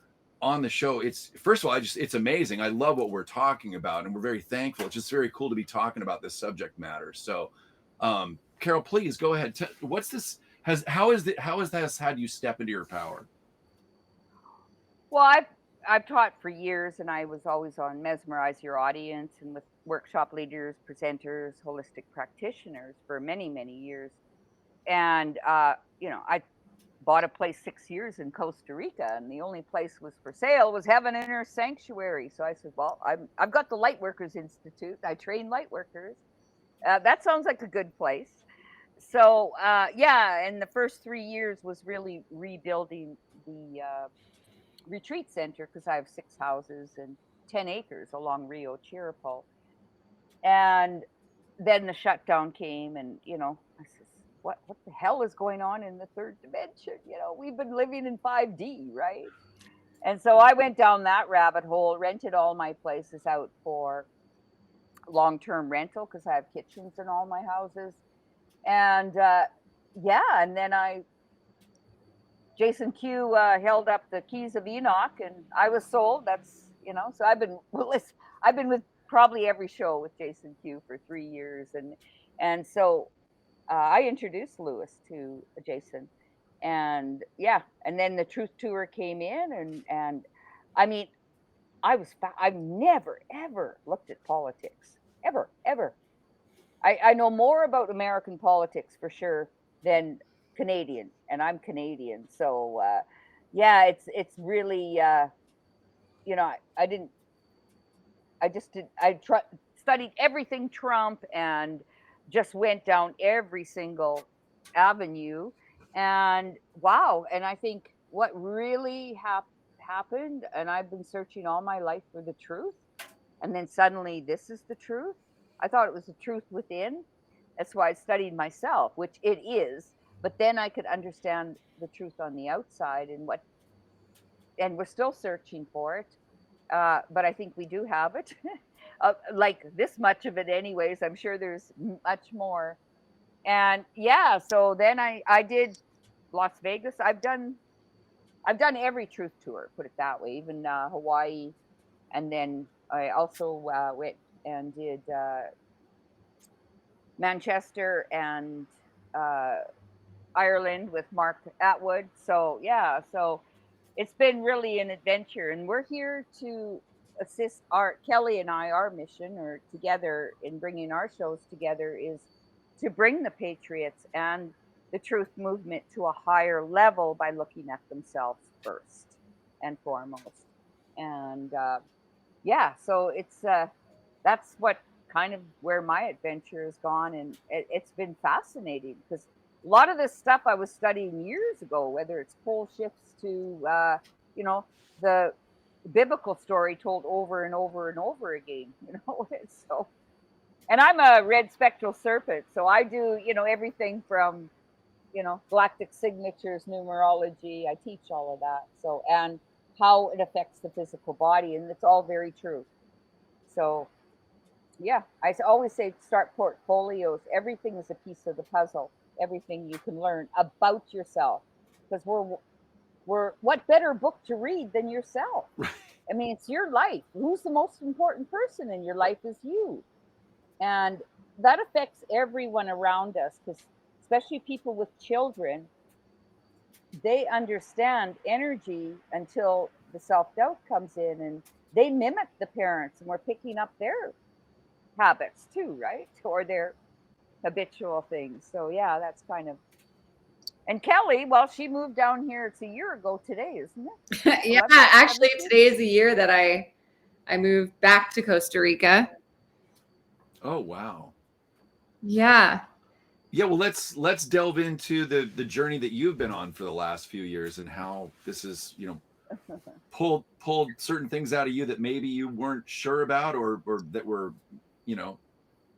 [SPEAKER 1] on the show, it's first of all, it's amazing. I love what we're talking about, and we're very thankful. It's just very cool to be talking about this subject matter. So, Carole, please go ahead. What's this? How has this had you step into your power?
[SPEAKER 3] Well, I've taught for years, and I was always on Mesmerize Your Audience and with workshop leaders, presenters, holistic practitioners for many, many years. And I bought a place 6 years in Costa Rica, and the only place was for sale was Heaven and Earth Sanctuary. So I said, well, I've got the Lightworkers Institute. I train Lightworkers. That sounds like a good place. So and the first 3 years was really rebuilding the retreat center, because I have 6 houses and 10 acres along Mt Chirripo. And then the shutdown came, and I said, what the hell is going on in the third dimension? We've been living in 5D, right? And so I went down that rabbit hole, rented all my places out for long-term rental, because I have kitchens in all my houses. And and then Jason Q held up the keys of Enoch, and I was sold. That's so I've been with probably every show with Jason Q for 3 years, and so I introduced Lewis to Jason, and then the Truth Tour came in, and I mean, I've never ever looked at politics, ever. I know more about American politics for sure than Canadian, and I'm Canadian, so it's really studied everything Trump, and just went down every single avenue, and wow. And I think what really happened, and I've been searching all my life for the truth, and then suddenly this is the truth. I thought it was the truth within. That's why I studied myself, which it is. But then I could understand the truth on the outside, and we're still searching for it. But I think we do have it, like this much of it anyways. I'm sure there's much more. And so then I did Las Vegas. I've done every truth tour, put it that way, even Hawaii. And then I also went and did Manchester and Ireland with Mark Atwood. So so it's been really an adventure, and we're here to assist Kelly and our mission, or together in bringing our shows together, is to bring the patriots and the truth movement to a higher level by looking at themselves first and foremost. And so it's that's what kind of where my adventure has gone, and it's been fascinating, because a lot of this stuff I was studying years ago, whether it's pole shifts to the biblical story told over and over and over again, so. And I'm a red spectral serpent, so I do everything from galactic signatures, numerology. I teach all of that, so, and how it affects the physical body, and it's all very true. So I always say start portfolios. Everything is a piece of the puzzle. Everything you can learn about yourself, because we're what better book to read than yourself? I mean, it's your life. Who's the most important person in your life is you. And that affects everyone around us, because especially people with children, they understand energy until the self-doubt comes in, and they mimic the parents, and we're picking up their habits too, right? Or their habitual things. So yeah, that's kind of. And Kelly, well, she moved down here. It's a year ago today, isn't it?
[SPEAKER 4] Yeah,
[SPEAKER 3] 11,
[SPEAKER 4] actually
[SPEAKER 3] 17?
[SPEAKER 4] today is the year that I moved back to Costa Rica.
[SPEAKER 1] Oh, wow.
[SPEAKER 4] Yeah.
[SPEAKER 1] Yeah, well, let's delve into the journey that you've been on for the last few years and how this is, pulled certain things out of you that maybe you weren't sure about or that were, sitting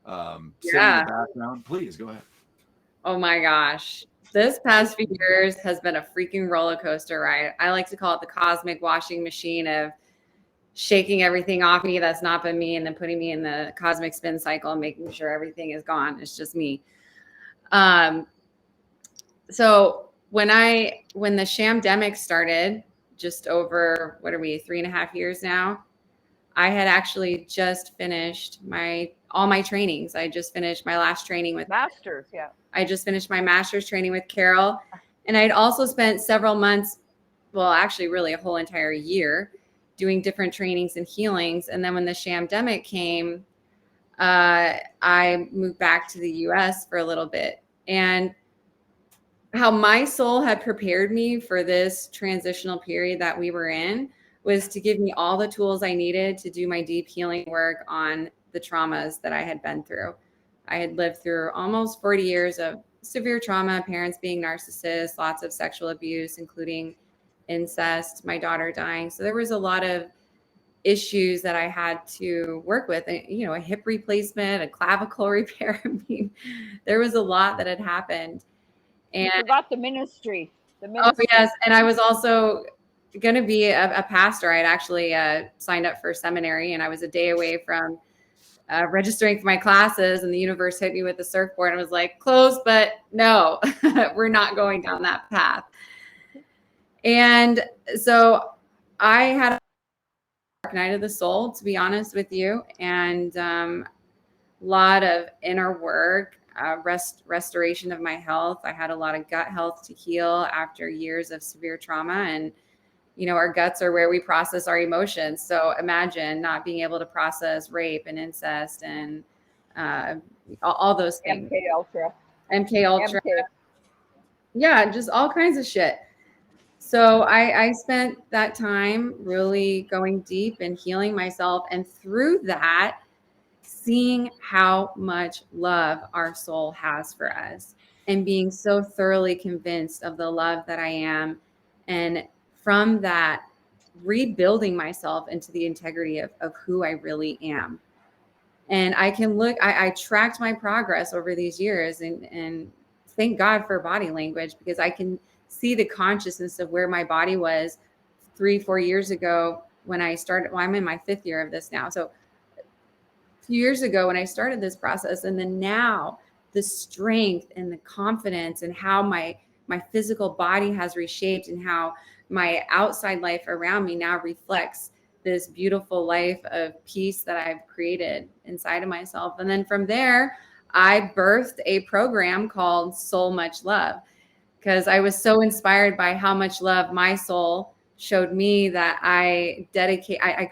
[SPEAKER 1] in
[SPEAKER 4] Yeah.
[SPEAKER 1] the background. Please go ahead.
[SPEAKER 4] Oh my gosh. This past few years has been a freaking roller coaster ride. I like to call it the cosmic washing machine of shaking everything off me that's not been me and then putting me in the cosmic spin cycle and making sure everything is gone. It's just me. So when the shamdemic started, just over, 3.5 years now, I had actually just finished all my trainings. I just finished my last training with
[SPEAKER 3] Masters. Yeah.
[SPEAKER 4] I just finished my master's training with Carole, and I'd also spent several months, well, actually really a whole entire year, doing different trainings and healings. And then when the shamdemic came, I moved back to the US for a little bit. And how my soul had prepared me for this transitional period that we were in was to give me all the tools I needed to do my deep healing work on the traumas that I had been through. I had lived through almost 40 years of severe trauma, parents being narcissists, lots of sexual abuse, including incest, my daughter dying. So there was a lot of issues that I had to work with, a hip replacement, a clavicle repair. I mean, there was a lot that had happened. And
[SPEAKER 3] you forgot the ministry.
[SPEAKER 4] Oh, yes. And I was also going to be a pastor. I had actually signed up for seminary, and I was a day away from registering for my classes, and the universe hit me with the surfboard and was like, close, but no, we're not going down that path. And so I had a dark night of the soul, to be honest with you, and a lot of inner work, restoration of my health. I had a lot of gut health to heal after years of severe trauma. And, our guts are where we process our emotions. So imagine not being able to process rape and incest and all those things. MK Ultra. Yeah, just all kinds of shit. So I spent that time really going deep and healing myself. And through that, seeing how much love our soul has for us and being so thoroughly convinced of the love that I am. And from that, rebuilding myself into the integrity of who I really am. And I can look, I tracked my progress over these years, and thank God for body language, because I can see the consciousness of where my body was 3-4 years ago when I started. Well, I'm in my 5th year of this now. So a few years ago when I started this process, and then now the strength and the confidence and how my physical body has reshaped and how my outside life around me now reflects this beautiful life of peace that I've created inside of myself. And then from there, I birthed a program called Soul Much Love, because I was so inspired by how much love my soul showed me that I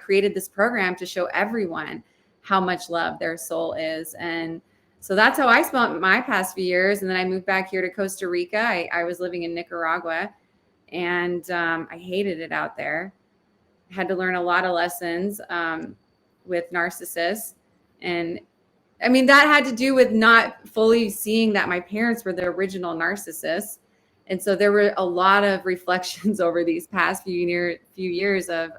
[SPEAKER 4] created this program to show everyone how much love their soul is. And so that's how I spent my past few years. And then I moved back here to Costa Rica. I was living in Nicaragua, and I hated it out there. I had to learn a lot of lessons with narcissists. And I mean, that had to do with not fully seeing that my parents were the original narcissists. And so there were a lot of reflections over these past few years of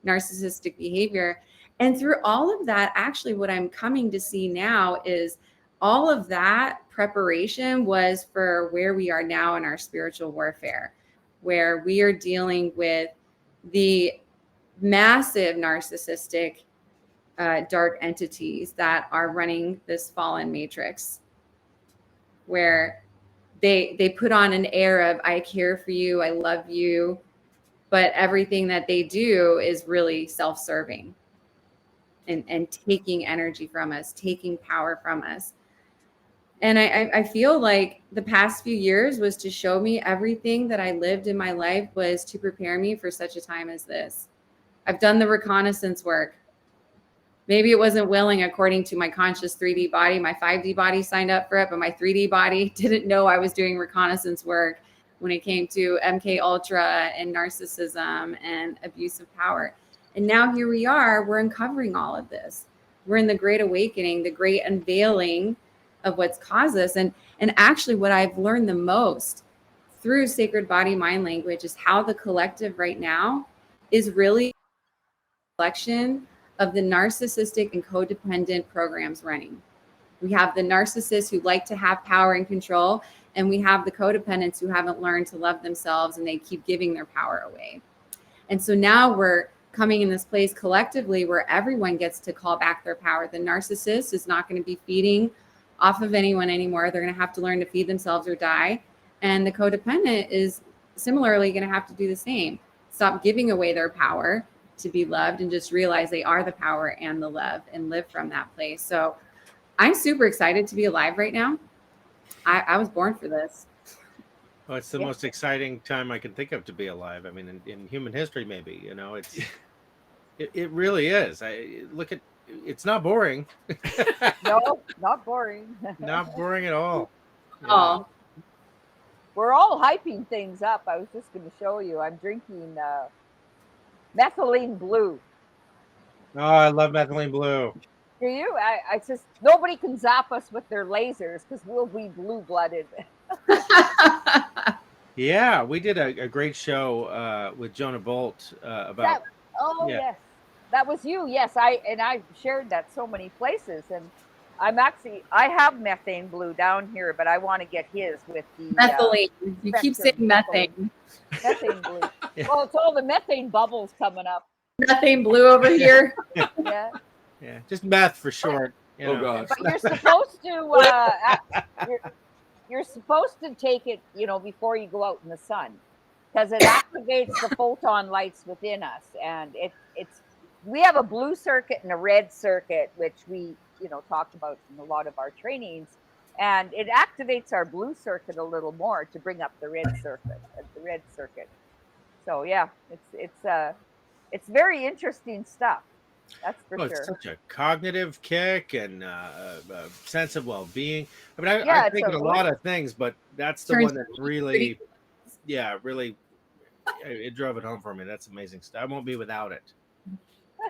[SPEAKER 4] narcissistic behavior. And through all of that, actually, what I'm coming to see now is all of that preparation was for where we are now in our spiritual warfare, where we are dealing with the massive narcissistic dark entities that are running this fallen matrix, where they put on an air of, I care for you, I love you, but everything that they do is really self-serving and taking energy from us, taking power from us. And I feel like the past few years was to show me everything that I lived in my life was to prepare me for such a time as this. I've done the reconnaissance work. Maybe it wasn't willing according to my conscious 3D body. My 5D body signed up for it, but my 3D body didn't know I was doing reconnaissance work when it came to MK Ultra and narcissism and abuse of power. And now here we are, we're uncovering all of this. We're in the great awakening, the great unveiling of what's caused this. And actually what I've learned the most through sacred body mind language is how the collective right now is really a reflection of the narcissistic and codependent programs running. We have the narcissists who like to have power and control, and we have the codependents who haven't learned to love themselves and they keep giving their power away. And so now we're coming in this place collectively where everyone gets to call back their power. The narcissist is not going to be feeding off of anyone anymore. They're going to have to learn to feed themselves or die. And the codependent is similarly going to have to do the same. Stop giving away their power to be loved and just realize they are the power and the love and live from that place. So I'm super excited to be alive right now. I was born for this.
[SPEAKER 2] Well, it's the most exciting time I can think of to be alive. I mean, in human history, maybe, you know, it really is. It's not boring.
[SPEAKER 3] No, not boring.
[SPEAKER 2] Not boring at all.
[SPEAKER 4] Oh,
[SPEAKER 3] We're all hyping things up. I was just going to show you. I'm drinking methylene blue.
[SPEAKER 2] Oh, I love methylene blue.
[SPEAKER 3] Do you? I just, nobody can zap us with their lasers because we'll be blue-blooded.
[SPEAKER 2] Yeah, we did a great show with Jonah Bolt about.
[SPEAKER 3] Yes, that was you. Yes, I shared that so many places, and I have methane blue down here, but I want to get his with the
[SPEAKER 4] methylene. You keep saying methane.
[SPEAKER 3] Methane blue. Well, it's all the methane bubbles coming up.
[SPEAKER 4] Methane blue over here.
[SPEAKER 3] Yeah.
[SPEAKER 2] Yeah, just meth for short. You know.
[SPEAKER 1] gosh.
[SPEAKER 3] But you're supposed to you're supposed to take it, you know, before you go out in the sun, because it activates the photon lights within us, and we have a blue circuit and a red circuit, which we, you know, talked about in a lot of our trainings, and it activates our blue circuit a little more to bring up the red circuit. So yeah, it's very interesting stuff. That's for sure.
[SPEAKER 2] It's such a cognitive kick and a sense of well-being. I mean, I've taken a lot of things, but that's the one that really, it drove it home for me. That's amazing stuff. I won't be without it.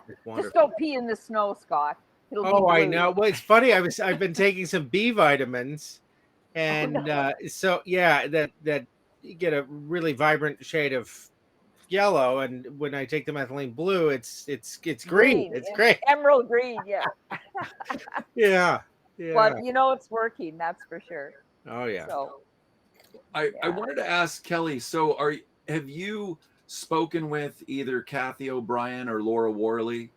[SPEAKER 2] It's wonderful.
[SPEAKER 3] Just don't pee in the snow, Scott.
[SPEAKER 2] I know. Well, it's funny. I've been taking some B vitamins, and that you get a really vibrant shade of yellow, and when I take the methylene blue, it's green. It's great.
[SPEAKER 3] Emerald green, yeah.
[SPEAKER 2] Yeah.
[SPEAKER 3] But you know it's working, that's for sure.
[SPEAKER 2] Oh yeah.
[SPEAKER 3] So
[SPEAKER 1] I wanted to ask Kelly, so have you spoken with either Kathy O'Brien or Laura Worley?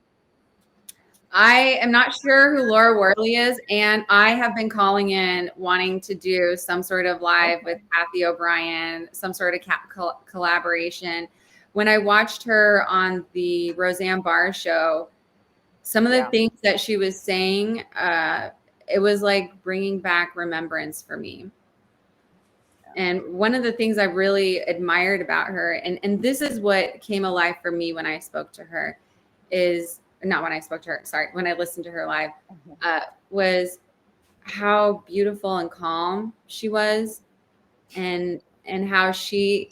[SPEAKER 4] I am not sure who Laura Worley is, and I have been calling in wanting to do some sort of live with Kathy O'Brien, some sort of collaboration. When I watched her on the Roseanne Barr show, some of the things that she was saying, it was like bringing back remembrance for me. And one of the things I really admired about her, and this is what came alive for me when I spoke to her, when I listened to her live, was how beautiful and calm she was, and how she,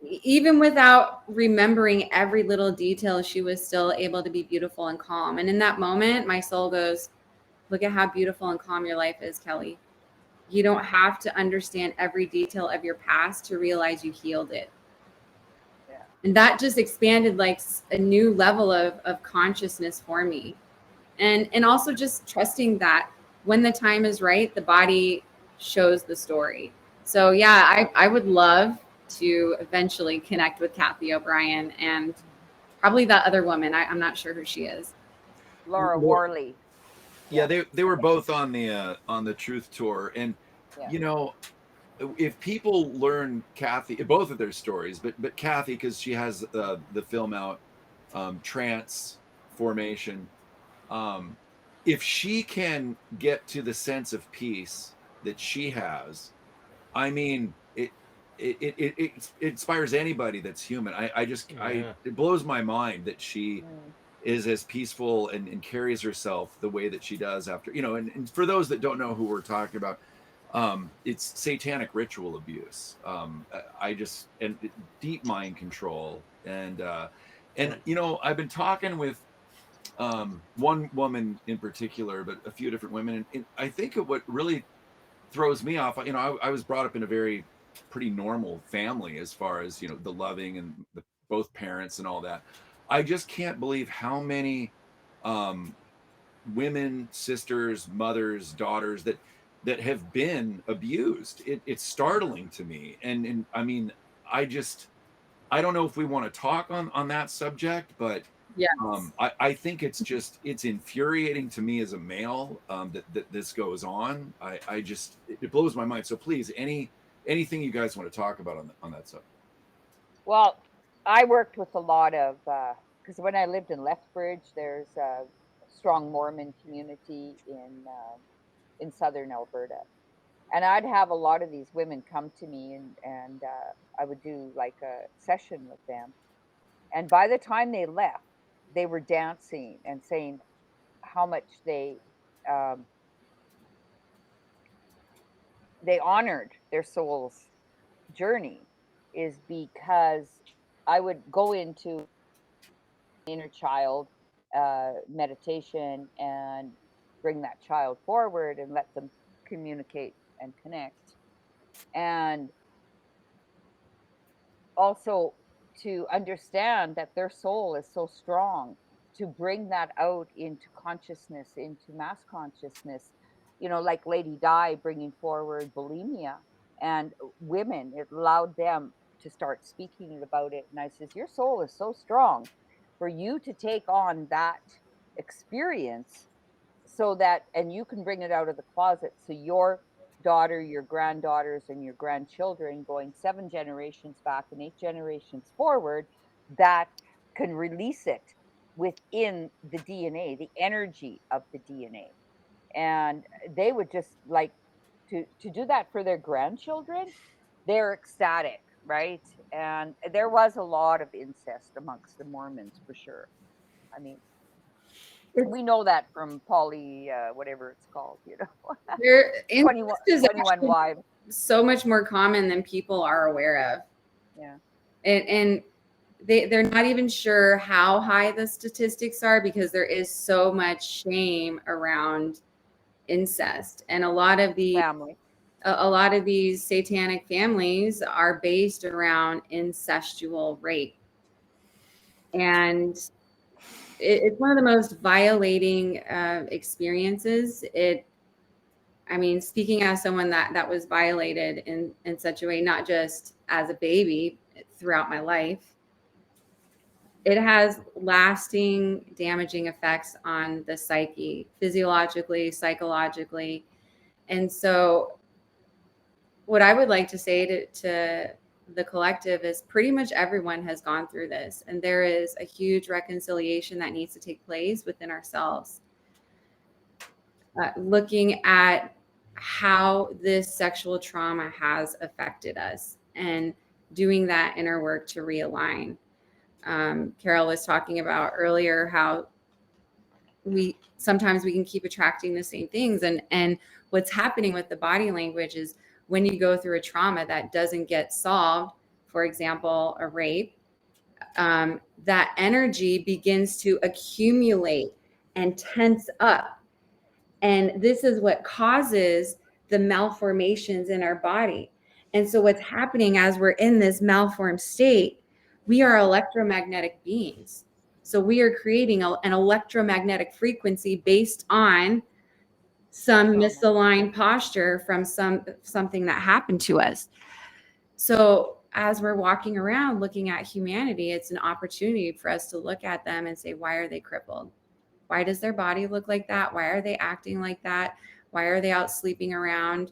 [SPEAKER 4] even without remembering every little detail, she was still able to be beautiful and calm. And in that moment, my soul goes, look at how beautiful and calm your life is, Kelly. You don't have to understand every detail of your past to realize you healed it. Yeah. And that just expanded like a new level of consciousness for me. And also just trusting that when the time is right, the body shows the story. So yeah, I would love to eventually connect with Kathy O'Brien and probably that other woman. I'm not sure who she is.
[SPEAKER 3] Laura Worley.
[SPEAKER 1] Yeah, they were both on the Truth Tour, and you know, if people learn Kathy, both of their stories, but Kathy, because she has the film out, Transformation. If she can get to the sense of peace that she has, I mean, it inspires anybody that's human. It blows my mind that she is as peaceful and carries herself the way that she does after, and for those that don't know who we're talking about, it's satanic ritual abuse. And deep mind control. And I've been talking with one woman in particular, but a few different women. And I think what really throws me off, I was brought up in a pretty normal family as far as, the loving and both parents and all that. I just can't believe how many women, sisters, mothers, daughters that have been abused. It's startling to me. And I mean, I don't know if we want to talk on that subject, but
[SPEAKER 4] yes.
[SPEAKER 1] I think it's infuriating to me as a male that this goes on. It blows my mind. So please, anything you guys want to talk about on that subject.
[SPEAKER 3] Well, I worked with a lot of, because when I lived in Lethbridge, there's a strong Mormon community in southern Alberta. And I'd have a lot of these women come to me, and I would do like a session with them. And by the time they left, they were dancing and saying how much they honored their soul's journey, is because I would go into inner child meditation and bring that child forward and let them communicate and connect. And also to understand that their soul is so strong, to bring that out into consciousness, into mass consciousness, like Lady Di bringing forward bulimia, and women, it allowed them to start speaking about it. And I says, your soul is so strong for you to take on that experience, so that, and you can bring it out of the closet, so your daughter, your granddaughters, and your grandchildren, going 7 generations back and 8 generations forward, that can release it within the DNA, the energy of the DNA. And they would just like to do that for their grandchildren. They're ecstatic, right? And there was a lot of incest amongst the Mormons, for sure. I mean, we know that from Polly, whatever it's called, 21 wives.
[SPEAKER 4] So much more common than people are aware of.
[SPEAKER 3] Yeah.
[SPEAKER 4] And they're not even sure how high the statistics are, because there is so much shame around incest. And a lot of these satanic families are based around incestual rape. And it's one of the most violating experiences. Speaking as someone that was violated in such a way, not just as a baby, throughout my life, it has lasting damaging effects on the psyche, physiologically, psychologically. And so what I would like to say to the collective is pretty much everyone has gone through this, and there is a huge reconciliation that needs to take place within ourselves. Looking at how this sexual trauma has affected us and doing that inner work to realign. Carole was talking about earlier how sometimes we can keep attracting the same things. And what's happening with the body language is, when you go through a trauma that doesn't get solved, for example, a rape, that energy begins to accumulate and tense up. And this is what causes the malformations in our body. And so what's happening as we're in this malformed state, we are electromagnetic beings. So we are creating an electromagnetic frequency based on some misaligned posture from something that happened to us. So as we're walking around looking at humanity, it's an opportunity for us to look at them and say, why are they crippled? Why does their body look like that? Why are they acting like that? Why are they out sleeping around?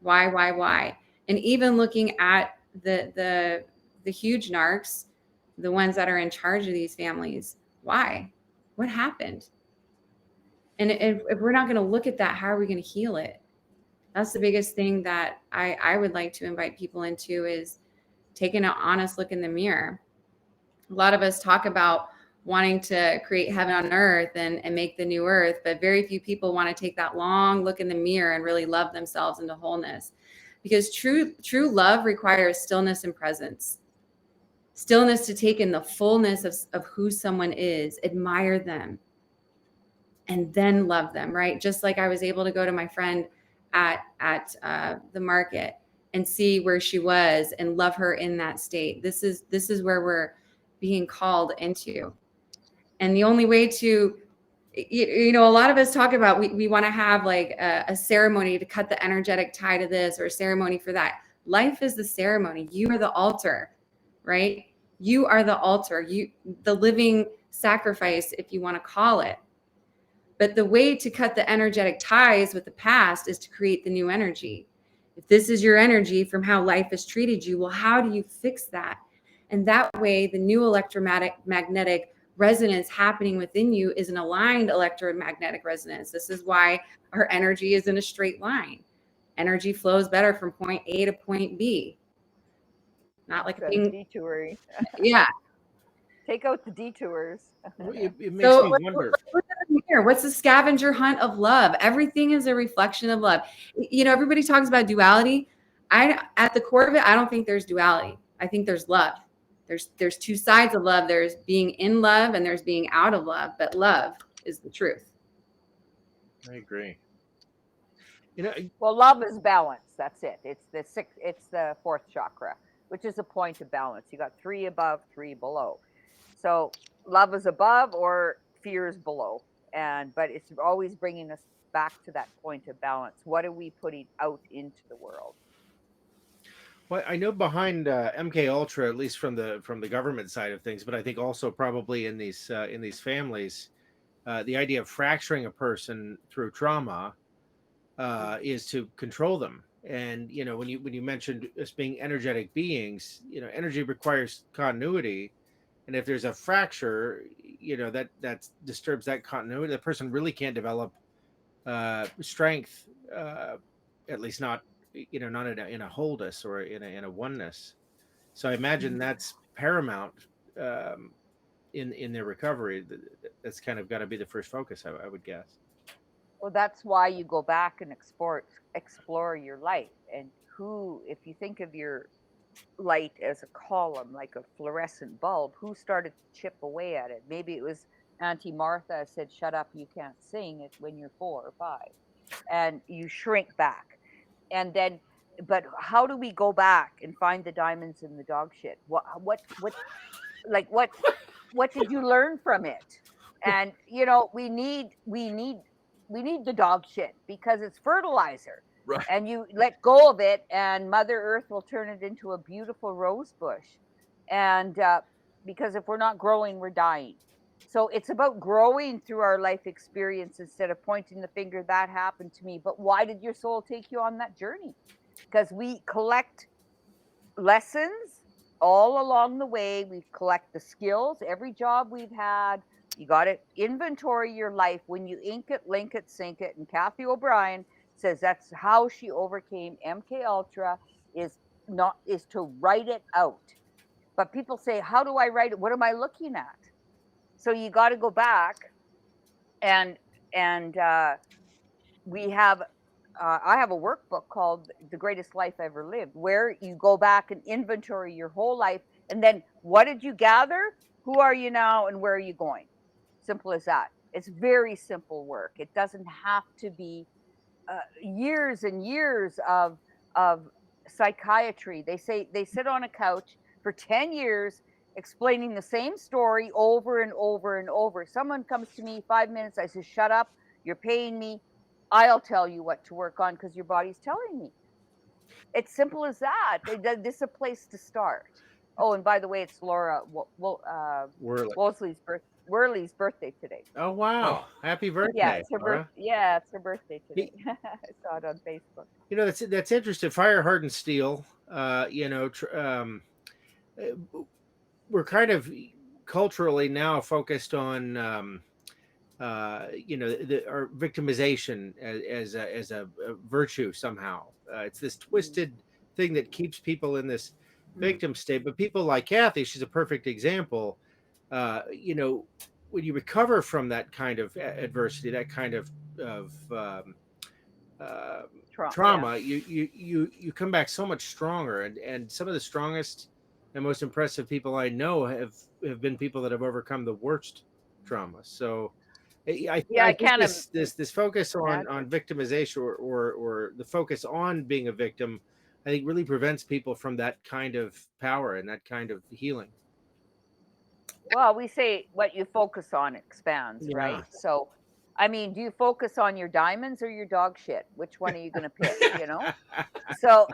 [SPEAKER 4] Why? And even looking at the huge narcs, the ones that are in charge of these families, why? What happened? And if we're not going to look at that, how are we going to heal it? That's the biggest thing that I would like to invite people into, is taking an honest look in the mirror. A lot of us talk about wanting to create heaven on earth and make the new earth, but very few people want to take that long look in the mirror and really love themselves into wholeness. Because true love requires stillness and presence. Stillness to take in the fullness of who someone is, admire them, and then love them, right? Just like I was able to go to my friend at the market and see where she was and love her in that state. This is where we're being called into. And the only way to, a lot of us talk about, we want to have like a ceremony to cut the energetic tie to this, or a ceremony for that. Life is the ceremony. You are the altar, right? You are the altar, the living sacrifice, if you want to call it. But the way to cut the energetic ties with the past is to create the new energy. If this is your energy from how life has treated you, well, how do you fix that? And that way, the new electromagnetic resonance happening within you is an aligned electromagnetic resonance. This is why our energy is in a straight line. Energy flows better from point A to point B. Not like being
[SPEAKER 3] detouring.
[SPEAKER 4] Yeah.
[SPEAKER 3] Take out the detours.
[SPEAKER 2] It makes me wonder.
[SPEAKER 4] What's the scavenger hunt of love? Everything is a reflection of love. Everybody talks about duality. At the core of it, I don't think there's duality. I think there's love. There's two sides of love. There's being in love and there's being out of love, but love is the truth.
[SPEAKER 2] I agree.
[SPEAKER 3] Well, love is balance. That's it. It's the fourth chakra, which is a point of balance. You got 3 above, 3 below. So love is above or fear is below. But it's always bringing us back to that point of balance. What are we putting out into the world?
[SPEAKER 2] Well, I know behind MK Ultra, at least from the government side of things, but I think also probably in these families, the idea of fracturing a person through trauma is to control them. And when you mentioned us being energetic beings, energy requires continuity, and if there's a fracture, that disturbs that continuity. The person really can't develop strength, at least not not in a wholeness or in a oneness. So I imagine that's paramount in their recovery. That's kind of got to be the first focus, I would guess.
[SPEAKER 3] Well, that's why you go back and explore your life. And if you think of your light as a column, like a fluorescent bulb, who started to chip away at it? Maybe it was Auntie Martha said, "Shut up, you can't sing," it when you're 4 or 5, and you shrink back. And then, but how do we go back and find the diamonds in the dog shit? What did you learn from it? And we need the dog shit because it's fertilizer.
[SPEAKER 1] Right.
[SPEAKER 3] And you let go of it, and Mother Earth will turn it into a beautiful rose bush. And because if we're not growing, we're dying. So it's about growing through our life experience instead of pointing the finger, that happened to me. But why did your soul take you on that journey? Because we collect lessons all along the way. We collect the skills, every job we've had. You got to inventory your life. When you ink it, link it, sink it. And Kathy O'Brien says that's how she overcame MK Ultra, is to write it out. But people say, how do I write it? What am I looking at? So you got to go back and we have I have a workbook called The Greatest Life Ever Lived, where you go back and inventory your whole life. And then what did you gather? Who are you now? And where are you going? Simple as that. It's very simple work. It doesn't have to be years and years of psychiatry. They sit on a couch for 10 years explaining the same story over and over and over. Someone comes to me 5 minutes. I say, shut up. You're paying me. I'll tell you what to work on because your body's telling me. It's simple as that. This is a place to start. Oh, and by the way, it's Laura Worley's birthday today.
[SPEAKER 2] Oh, wow. Happy birthday.
[SPEAKER 3] Yeah, it's her birthday today. I saw it on Facebook.
[SPEAKER 2] That's interesting. Fire Hardened Steel, we're kind of culturally now focused on or victimization as a virtue somehow. It's this twisted thing that keeps people in this victim state. But people like Kathy, she's a perfect example. When you recover from that kind of adversity, that kind of uh, trauma, you come back so much stronger. And some of the strongest and most impressive people I know have been people that have overcome the worst trauma. So I think this focus on victimization or the focus on being a victim, I think really prevents people from that kind of power and that kind of healing.
[SPEAKER 3] Well, we say what you focus on expands, right? So, I mean, do you focus on your diamonds or your dog shit? Which one are you going to pick, So,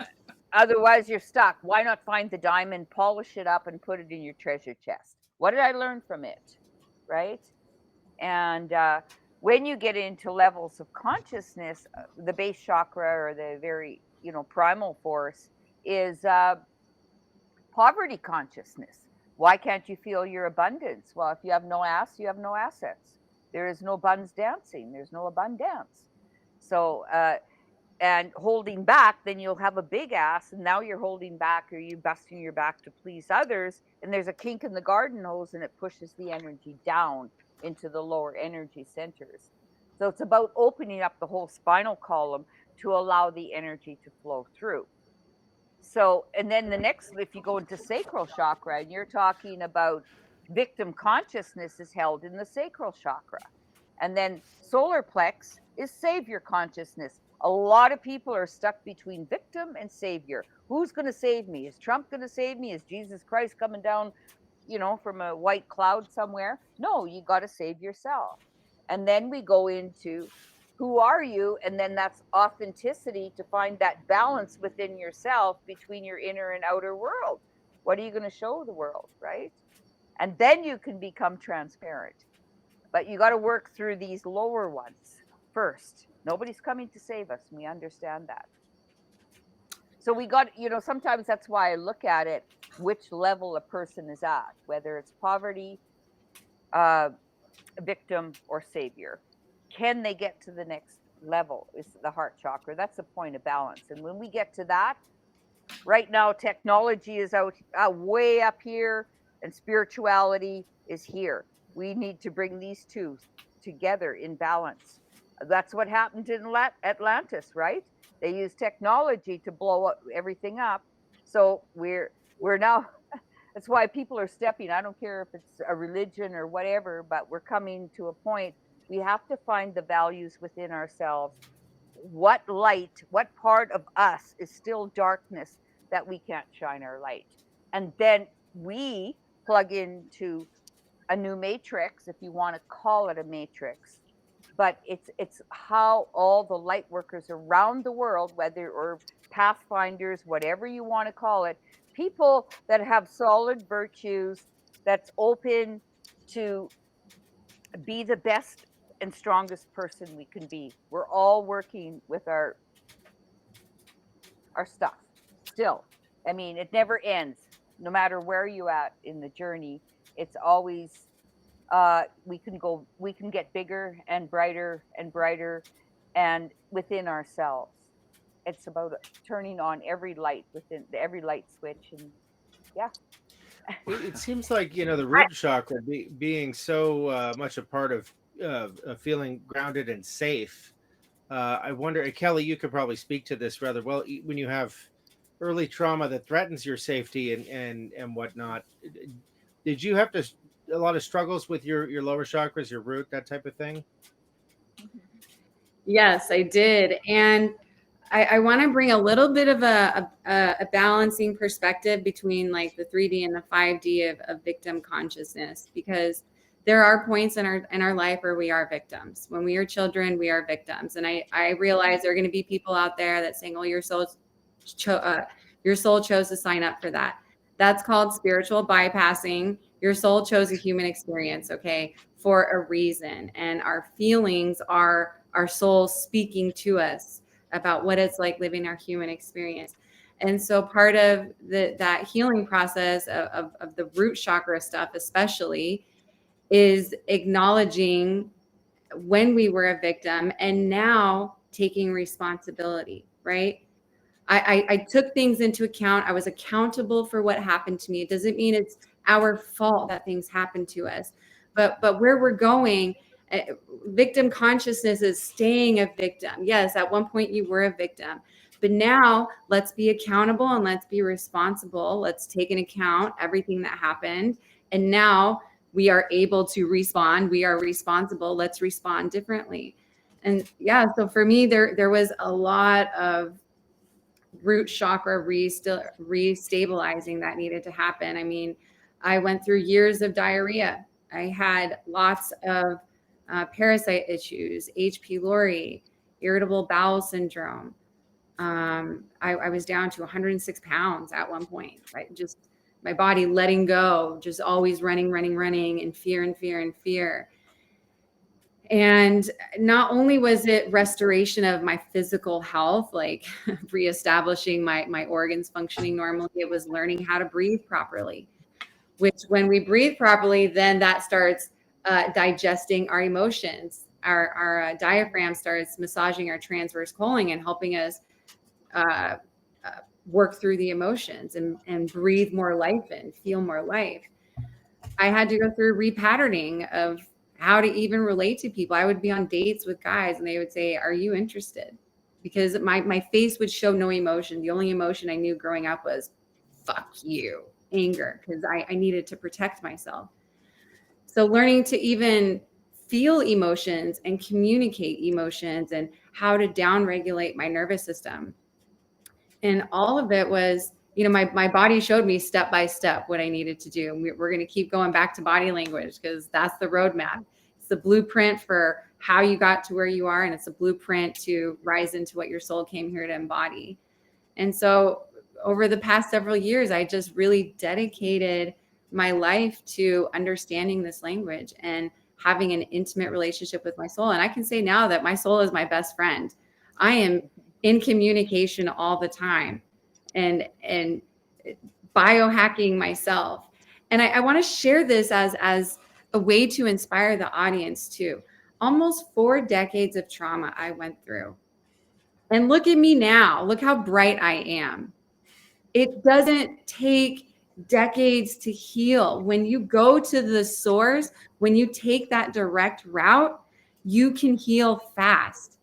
[SPEAKER 3] otherwise you're stuck. Why not find the diamond, polish it up, and put it in your treasure chest? What did I learn from it, right? And when you get into levels of consciousness, the base chakra or the very, primal force is poverty consciousness. Why can't you feel your abundance? Well, if you have no ass, you have no assets. There is no buns dancing. There's no abundance. So, and holding back, then you'll have a big ass, and now you're holding back, or you're busting your back to please others, and there's a kink in the garden hose, and it pushes the energy down into the lower energy centers. So it's about opening up the whole spinal column to allow the energy to flow through. So, and then the next, if you go into sacral chakra, and you're talking about victim consciousness is held in the sacral chakra. And then solar plex is savior consciousness. A lot of people are stuck between victim and savior. Who's going to save me? Is Trump going to save me? Is Jesus Christ coming down, from a white cloud somewhere? No, you got to save yourself. And then we go into who are you? And then that's authenticity, to find that balance within yourself between your inner and outer world. What are you going to show the world, right? And then you can become transparent. But you got to work through these lower ones first. Nobody's coming to save us. We understand that. So we got, sometimes that's why I look at it, which level a person is at, whether it's poverty, victim, or savior. Can they get to the next level? Is the heart chakra. That's the point of balance. And when we get to that, right now, technology is out way up here, and spirituality is here. We need to bring these two together in balance. That's what happened in Atlantis, right? They used technology to blow everything up. So we're now, that's why people are stepping. I don't care if it's a religion or whatever, but we're coming to a point. We have to find the values within ourselves. What light, what part of us is still darkness that we can't shine our light? And then we plug into a new matrix, if you want to call it a matrix. But it's how all the light workers around the world, whether or pathfinders, whatever you want to call it, people that have solid virtues, that's open to be the best and strongest person we can be. We're all working with our stuff still. I mean, it never ends. No matter where you at in the journey, it's always we can get bigger and brighter, and within ourselves. It's about turning on every light within every light switch, and yeah.
[SPEAKER 2] It seems like the root chakra being so much a part of feeling grounded and safe. I wonder, Kelly, you could probably speak to this rather well. When you have early trauma that threatens your safety and whatnot, did you have a lot of struggles with your lower chakras, your root, that type of thing?
[SPEAKER 4] Yes, I did. And I want to bring a little bit of a balancing perspective between like the 3D and the 5D of victim consciousness, because there are points in our life where we are victims. When we are children, we are victims. And I realize there are going to be people out there that saying, "Oh, your soul chose to sign up for that." That's called spiritual bypassing. Your soul chose a human experience, okay, for a reason. And our feelings are our soul speaking to us about what it's like living our human experience. And so part of that healing process of the root chakra stuff, especially, is acknowledging when we were a victim, and now taking responsibility, right? I took things into account. I was accountable for what happened to me. It doesn't mean it's our fault that things happen to us, but where we're going, victim consciousness is staying a victim. Yes, at one point you were a victim, but now let's be accountable and let's be responsible. Let's take into account everything that happened. And now we are able to respond. We are responsible. Let's respond differently. And yeah, so for me, there was a lot of root chakra restabilizing that needed to happen. I mean, I went through years of diarrhea. I had lots of parasite issues, H. pylori, irritable bowel syndrome. I was down to 106 pounds at one point, right? Just my body letting go, just always running, and fear. And not only was it restoration of my physical health, like reestablishing my organs functioning normally, it was learning how to breathe properly, which when we breathe properly, then that starts digesting our emotions. Our diaphragm starts massaging our transverse colon and helping us work through the emotions and breathe more life in, feel more life. I had to go through repatterning of how to even relate to people. I would be on dates with guys and they would say, "Are you interested?" Because my face would show no emotion. The only emotion I knew growing up was "fuck you," anger, because I needed to protect myself. So learning to even feel emotions and communicate emotions and how to downregulate my nervous system. And all of it was, my body showed me step by step what I needed to do. We're going to keep going back to body language because that's the roadmap. It's the blueprint for how you got to where you are. And it's a blueprint to rise into what your soul came here to embody. And so over the past several years, I just really dedicated my life to understanding this language and having an intimate relationship with my soul. And I can say now that my soul is my best friend. I am in communication all the time and biohacking myself. And I want to share this as a way to inspire the audience too. Almost 4 decades of trauma I went through. And look at me now. Look how bright I am. It doesn't take decades to heal. When you go to the source, when you take that direct route, you can heal fast.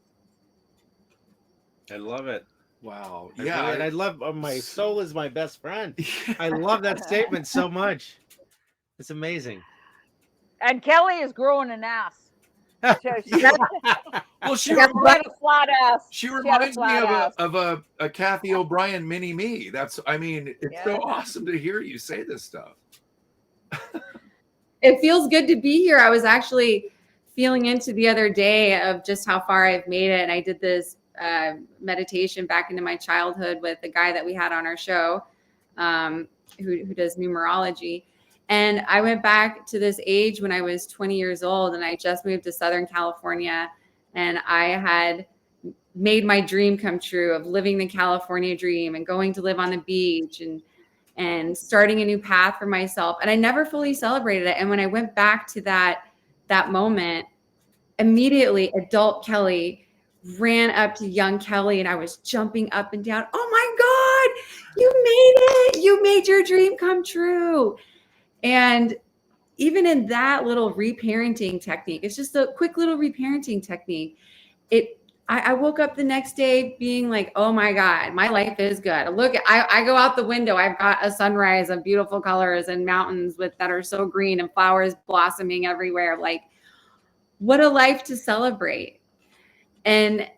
[SPEAKER 2] I love it.
[SPEAKER 1] Wow.
[SPEAKER 2] Yeah. And I love my soul is my best friend. I love that statement so much. It's amazing.
[SPEAKER 3] And Kelly is growing an ass.
[SPEAKER 1] Well, she
[SPEAKER 3] got a flat ass.
[SPEAKER 1] She reminds me of a Kathy O'Brien mini me. It's so awesome to hear you say this stuff.
[SPEAKER 4] It feels good to be here. I was actually feeling into the other day of just how far I've made it. And I did this meditation back into my childhood with the guy that we had on our show who does numerology. And I went back to this age when I was 20 years old and I just moved to Southern California and I had made my dream come true of living the California dream and going to live on the beach and starting a new path for myself. And I never fully celebrated it. And when I went back to that moment, immediately adult Kelly ran up to young Kelly and I was jumping up and down. "Oh my God, you made it. You made your dream come true." And even in that little reparenting technique, it's just a quick little reparenting technique. I woke up the next day being like, "Oh my God, my life is good." Look, I go out the window. I've got a sunrise of beautiful colors and mountains that are so green and flowers blossoming everywhere. Like, what a life to celebrate. And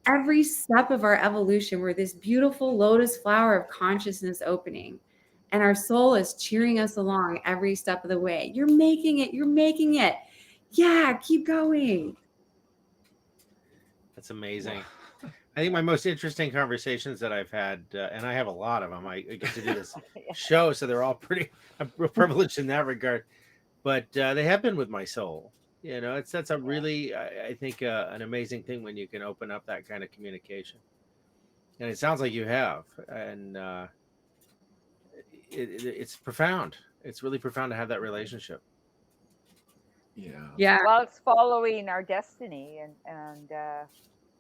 [SPEAKER 4] every step of our evolution, we're this beautiful lotus flower of consciousness opening. And our soul is cheering us along every step of the way. You're making it. You're making it. Yeah, keep going.
[SPEAKER 2] That's amazing. I think my most interesting conversations that I've had, and I have a lot of them. I get to do this show, so they're all pretty. I'm real privileged in that regard. But they have been with my soul. That's a really, I think, an amazing thing when you can open up that kind of communication. And it sounds like you have, and it's profound. It's really profound to have that relationship.
[SPEAKER 4] Yeah.
[SPEAKER 3] Well, it's following our destiny, and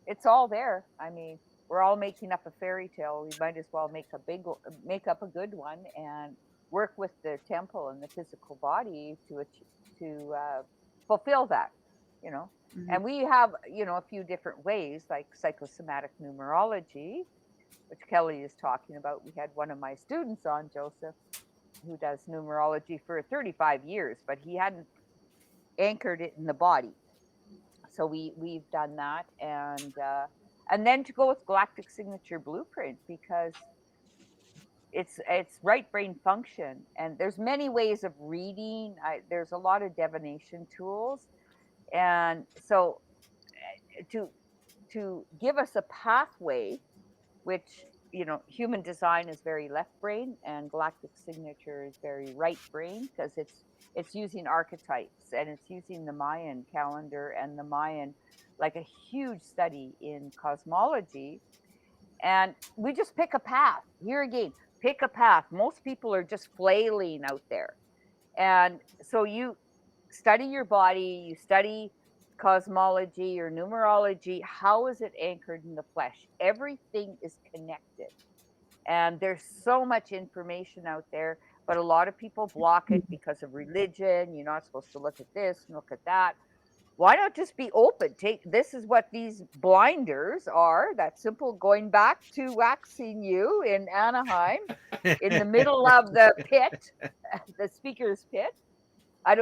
[SPEAKER 3] it's all there. I mean, we're all making up a fairy tale. We might as well make up a good one and work with the temple and the physical body to fulfill that, you know.
[SPEAKER 4] Mhm.
[SPEAKER 3] And we have, a few different ways, like psychosomatic numerology, which Kelly is talking about. We had one of my students on, Joseph, who does numerology for 35 years, but he hadn't anchored it in the body. So we've done that, and then to go with galactic signature blueprint, because it's right brain function, and there's many ways of reading. There's a lot of divination tools, and so to give us a pathway, which, human design is very left brain and galactic signature is very right brain, because it's using archetypes, and it's using the Mayan calendar and the Mayan, like a huge study in cosmology. And we just pick a path. Here again, pick a path. Most people are just flailing out there. And so you study your body, you study cosmology or numerology. How is it anchored in the flesh? Everything is connected. And there's so much information out there, but a lot of people block it because of religion. You're not supposed to look at this and look at that. Why not just be open? This is what these blinders are. That simple, going back to waxing you in Anaheim, in the middle of the pit, the speaker's pit. I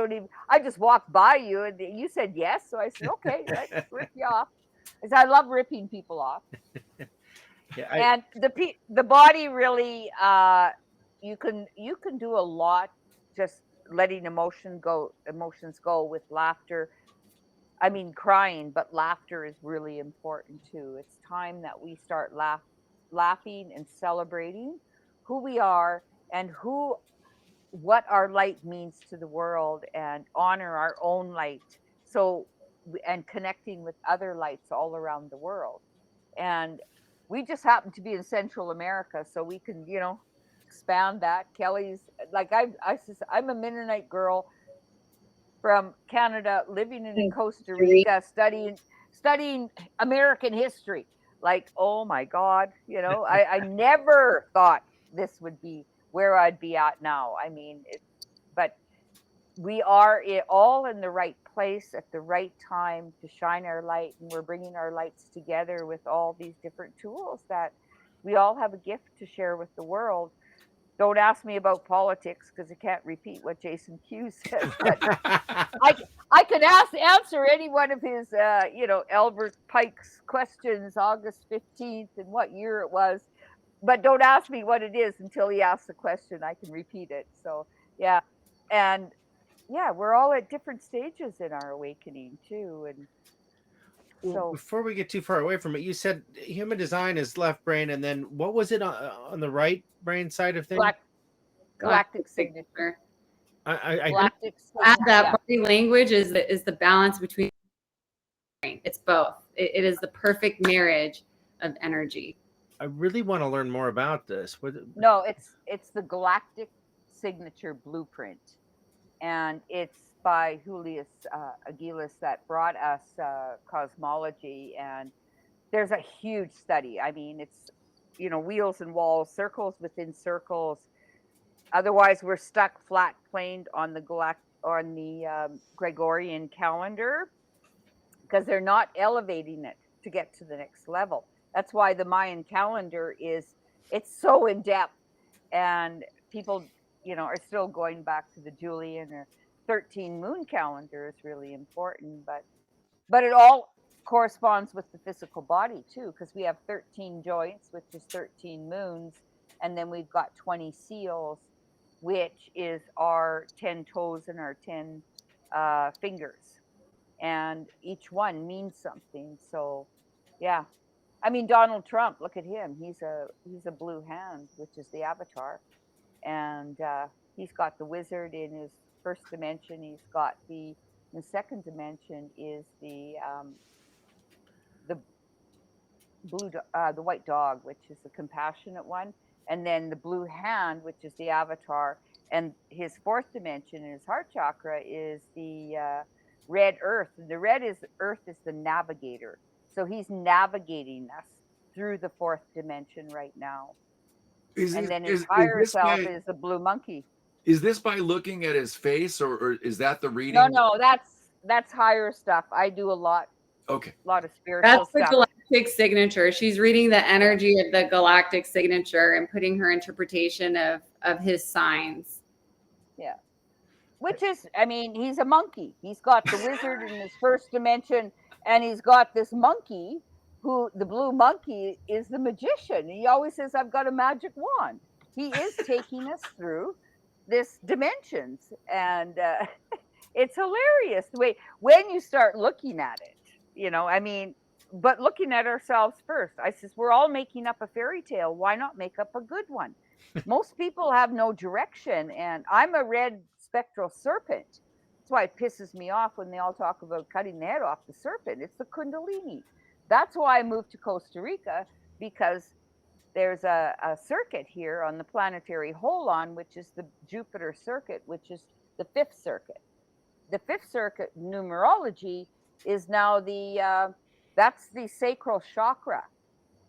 [SPEAKER 3] just walked by you and you said yes. So I said, okay, let's rip you off. Because I love ripping people off.
[SPEAKER 2] Yeah,
[SPEAKER 3] And the body really, you can do a lot just letting emotions go with laughter. I mean, crying, but laughter is really important too. It's time that we start laughing and celebrating who we are and what our light means to the world, and honor our own light. So, and connecting with other lights all around the world. And we just happen to be in Central America, so we can, expand that. Kelly's like, I'm a Mennonite girl from Canada, living in Costa Rica, studying American history. Like, oh my God, I never thought this would be where I'd be at now. I mean, but we are all in the right place at the right time to shine our light, and we're bringing our lights together with all these different tools that we all have a gift to share with the world. Don't ask me about politics, because I can't repeat what Jason Q says, but I can answer any one of his, Albert Pike's questions, August 15th, and what year it was. But don't ask me what it is until he asks the question. I can repeat it. So, yeah. And yeah, we're all at different stages in our awakening, too. And
[SPEAKER 2] well,
[SPEAKER 3] so,
[SPEAKER 2] before we get too far away from it, you said human design is left brain, and then what was it on the right brain side of things?
[SPEAKER 3] galactic signature. Galactic
[SPEAKER 4] Add
[SPEAKER 3] signature.
[SPEAKER 4] that
[SPEAKER 3] Yeah.
[SPEAKER 4] body language is the balance between. It's both. It is the perfect marriage of energy.
[SPEAKER 2] I really want to learn more about this.
[SPEAKER 3] No, it's the galactic signature blueprint, and it's by Julius Aguilas that brought us cosmology. And there's a huge study. I mean, it's wheels and walls, circles within circles. Otherwise, we're stuck flat planed on the Gregorian calendar, because they're not elevating it to get to the next level. That's why the Mayan calendar it's so in depth, and people, are still going back to the Julian or 13 moon calendar is really important, but it all corresponds with the physical body too, because we have 13 joints, which is 13 moons, and then we've got 20 seals, which is our 10 toes and our 10 fingers, and each one means something. So, yeah. I mean, Donald Trump, look at him. He's a blue hand, which is the avatar, and he's got the wizard in his first dimension. He's got in the second dimension is the the white dog, which is the compassionate one, and then the blue hand, which is the avatar, and his fourth dimension in his heart chakra is red Earth. The red is Earth is the navigator. So he's navigating us through the fourth dimension right now. And then his higher self is the blue monkey.
[SPEAKER 1] Is this by looking at his face, or is that the reading?
[SPEAKER 3] No, that's higher stuff. I do a lot.
[SPEAKER 1] Okay.
[SPEAKER 3] A lot of spiritual
[SPEAKER 4] That's the
[SPEAKER 3] stuff.
[SPEAKER 4] galactic signature. She's reading the energy of the galactic signature and putting her interpretation of his signs.
[SPEAKER 3] Yeah. Which is, I mean, he's a monkey. He's got the wizard in his first dimension, and he's got this monkey who, the blue monkey, is the magician. He always says, I've got a magic wand. He is taking us through this dimensions. And it's hilarious the way, when you start looking at it, you know, I mean, but looking at ourselves first. I says, we're all making up a fairy tale. Why not make up a good one? Most people have no direction, and I'm a red spectral serpent. That's why it pisses me off when they all talk about cutting the head off the serpent. It's the Kundalini. That's why I moved to Costa Rica, because there's a circuit here on the planetary Holon, which is the Jupiter circuit, which is the fifth circuit. The fifth circuit numerology is now that's the sacral chakra,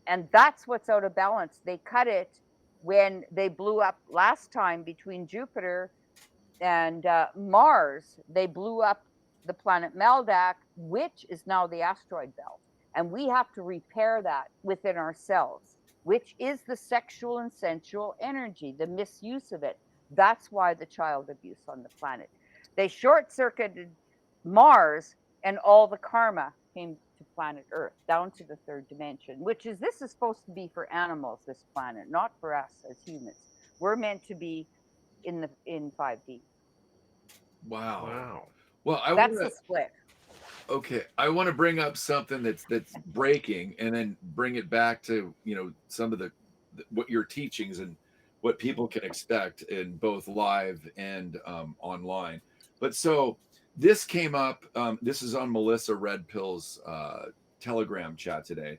[SPEAKER 3] and that's what's out of balance. They cut it when they blew up last time between Jupiter and Mars. They blew up the planet Maldak, which is now the asteroid belt. And we have to repair that within ourselves, which is the sexual and sensual energy, the misuse of it. That's why the child abuse on the planet. They short-circuited Mars, and all the karma came to planet Earth, down to the third dimension, this is supposed to be for animals, this planet, not for us as humans. We're meant to be in 5D.
[SPEAKER 1] Wow. Well,
[SPEAKER 3] that's the split.
[SPEAKER 1] Okay, I want to bring up something that's breaking, and then bring it back to, you know, some of the what your teachings and what people can expect in both live and online. But so this came up. This is on Melissa Red Pill's Telegram chat today.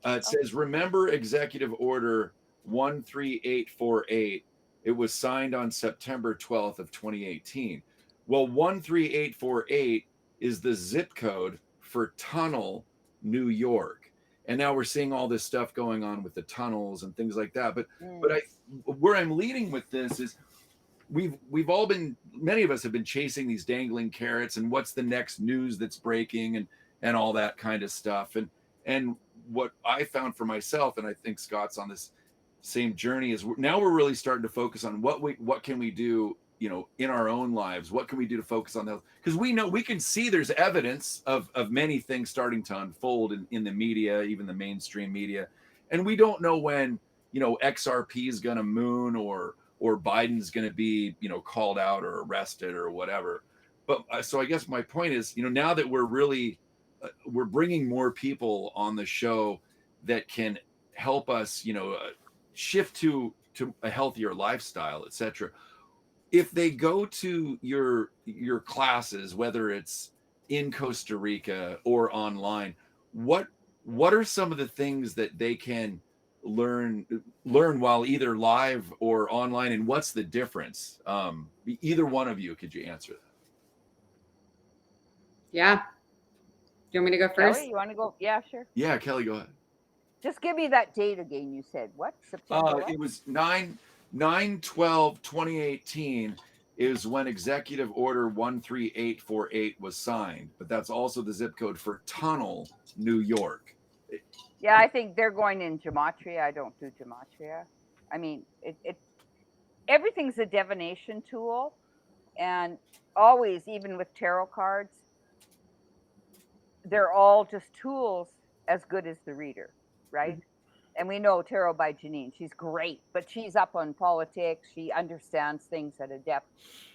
[SPEAKER 1] It says, remember Executive Order 13848. It was signed on September 12th of 2018. Well, 13848 is the zip code for Tunnel, New York. And now we're seeing all this stuff going on with the tunnels and things like that. But where I'm leading with this is we've all been, many of us have been chasing these dangling carrots and what's the next news that's breaking and all that kind of stuff. And what I found for myself, and I think Scott's on this same journey, is now we're really starting to focus on what can we do, you know, in our own lives. What can we do to focus on those? Because we know, we can see there's evidence of many things starting to unfold in the media, even the mainstream media. And we don't know when, you know, XRP is going to moon or Biden's going to be, you know, called out or arrested or whatever. But so I guess my point is, you know, now that we're really, we're bringing more people on the show that can help us, you know, shift to a healthier lifestyle, etc. If they go to your classes, whether it's in Costa Rica or online, what are some of the things that they can learn while either live or online, and what's the difference? Either one of you, could you answer that?
[SPEAKER 4] Yeah. Do you want me to go first?
[SPEAKER 3] Kelly, you want to go? Yeah, sure.
[SPEAKER 1] Yeah, Kelly, go ahead.
[SPEAKER 3] Just give me that date again. You said what? September?
[SPEAKER 1] It was 9/12/2018 is when Executive Order 13848 was signed, but that's also the zip code for Tunnel, New York.
[SPEAKER 3] Yeah, I think they're going in gematria. I don't do gematria. I mean, everything's a divination tool, and always, even with tarot cards, they're all just tools as good as the reader, right? Mm-hmm. And we know Tarot by Janine. She's great, but she's up on politics. She understands things at a depth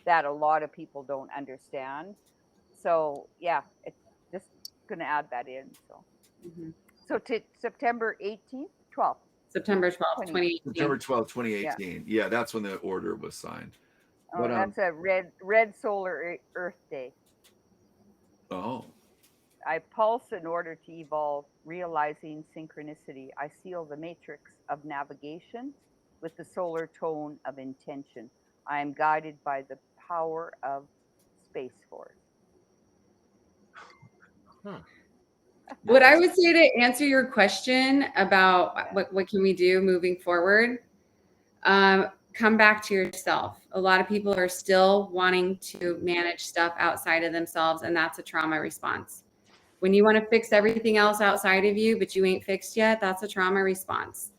[SPEAKER 3] that a lot of people don't understand. So yeah, it's just going to add that in. So, so to September 18th, 12th.
[SPEAKER 4] September 12th, 2018.
[SPEAKER 1] September 12th, 2018. Yeah, that's when the order was signed.
[SPEAKER 3] Oh, but, that's a red solar Earth day.
[SPEAKER 1] Oh.
[SPEAKER 3] I pulse in order to evolve, realizing synchronicity. I seal the matrix of navigation with the solar tone of intention. I am guided by the power of Space Force.
[SPEAKER 4] What I would say to answer your question about what can we do moving forward, come back to yourself. A lot of people are still wanting to manage stuff outside of themselves, and that's a trauma response. When you want to fix everything else outside of you, but you ain't fixed yet, that's a trauma response.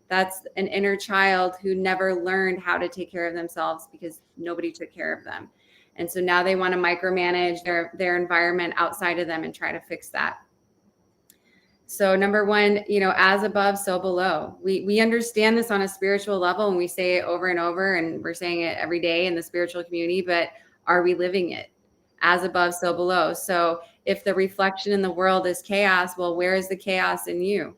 [SPEAKER 4] That's an inner child who never learned how to take care of themselves because nobody took care of them. And so now they want to micromanage their environment outside of them and try to fix that. So number one, as above, so below. We understand this on a spiritual level, and we say it over and over, and we're saying it every day in the spiritual community, but are we living it? As above, so below. So if the reflection in the world is chaos, well, where is the chaos in you?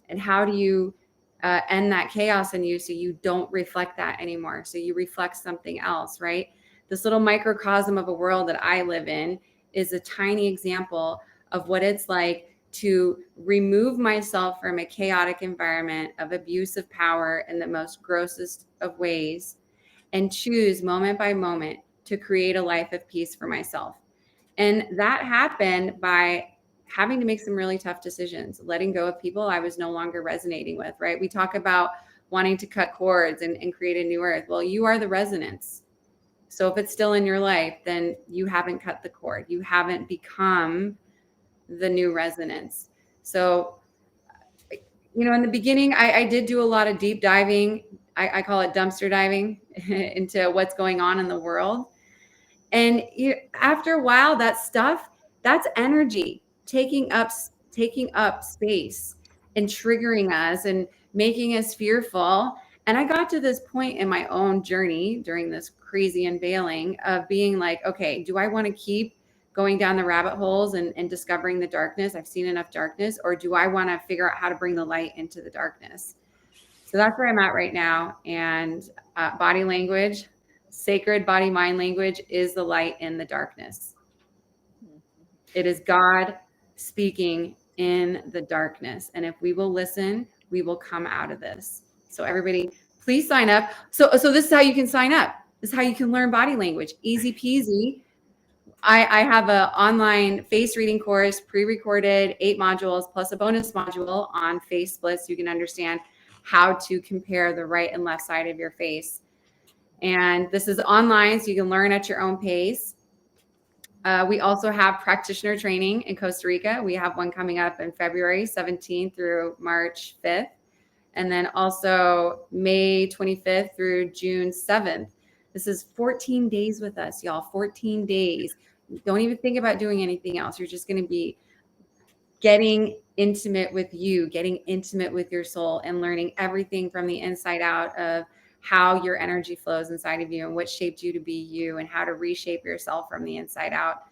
[SPEAKER 4] And how do you end that chaos in you so you don't reflect that anymore? So you reflect something else, right? This little microcosm of a world that I live in is a tiny example of what it's like to remove myself from a chaotic environment of abuse of power in the most grossest of ways and choose moment by moment to create a life of peace for myself. And that happened by having to make some really tough decisions, letting go of people I was no longer resonating with, right? We talk about wanting to cut cords and create a new earth. Well, you are the resonance. So if it's still in your life, then you haven't cut the cord. You haven't become the new resonance. So, in the beginning, I did do a lot of deep diving. I call it dumpster diving into what's going on in the world. And after a while, that stuff, that's energy taking up space and triggering us and making us fearful. And I got to this point in my own journey during this crazy unveiling of being like, okay, do I want to keep going down the rabbit holes and discovering the darkness? I've seen enough darkness. Or do I want to figure out how to bring the light into the darkness? So that's where I'm at right now. And body language, sacred body mind language, is the light in the darkness. It is God speaking in the darkness. And if we will listen, we will come out of this. So everybody, please sign up. So this is how you can sign up. This is how you can learn body language. Easy peasy. I have an online face reading course, pre-recorded, 8 modules plus a bonus module on face splits. You can understand how to compare the right and left side of your face. And this is online, so you can learn at your own pace. We also have practitioner training in Costa Rica. We have one coming up in February 17th through March 5th. And then also May 25th through June 7th. This is 14 days with us, y'all, 14 days. Don't even think about doing anything else. You're just going to be getting intimate with you, getting intimate with your soul, and learning everything from the inside out of how your energy flows inside of you and what shaped you to be you and how to reshape yourself from the inside out.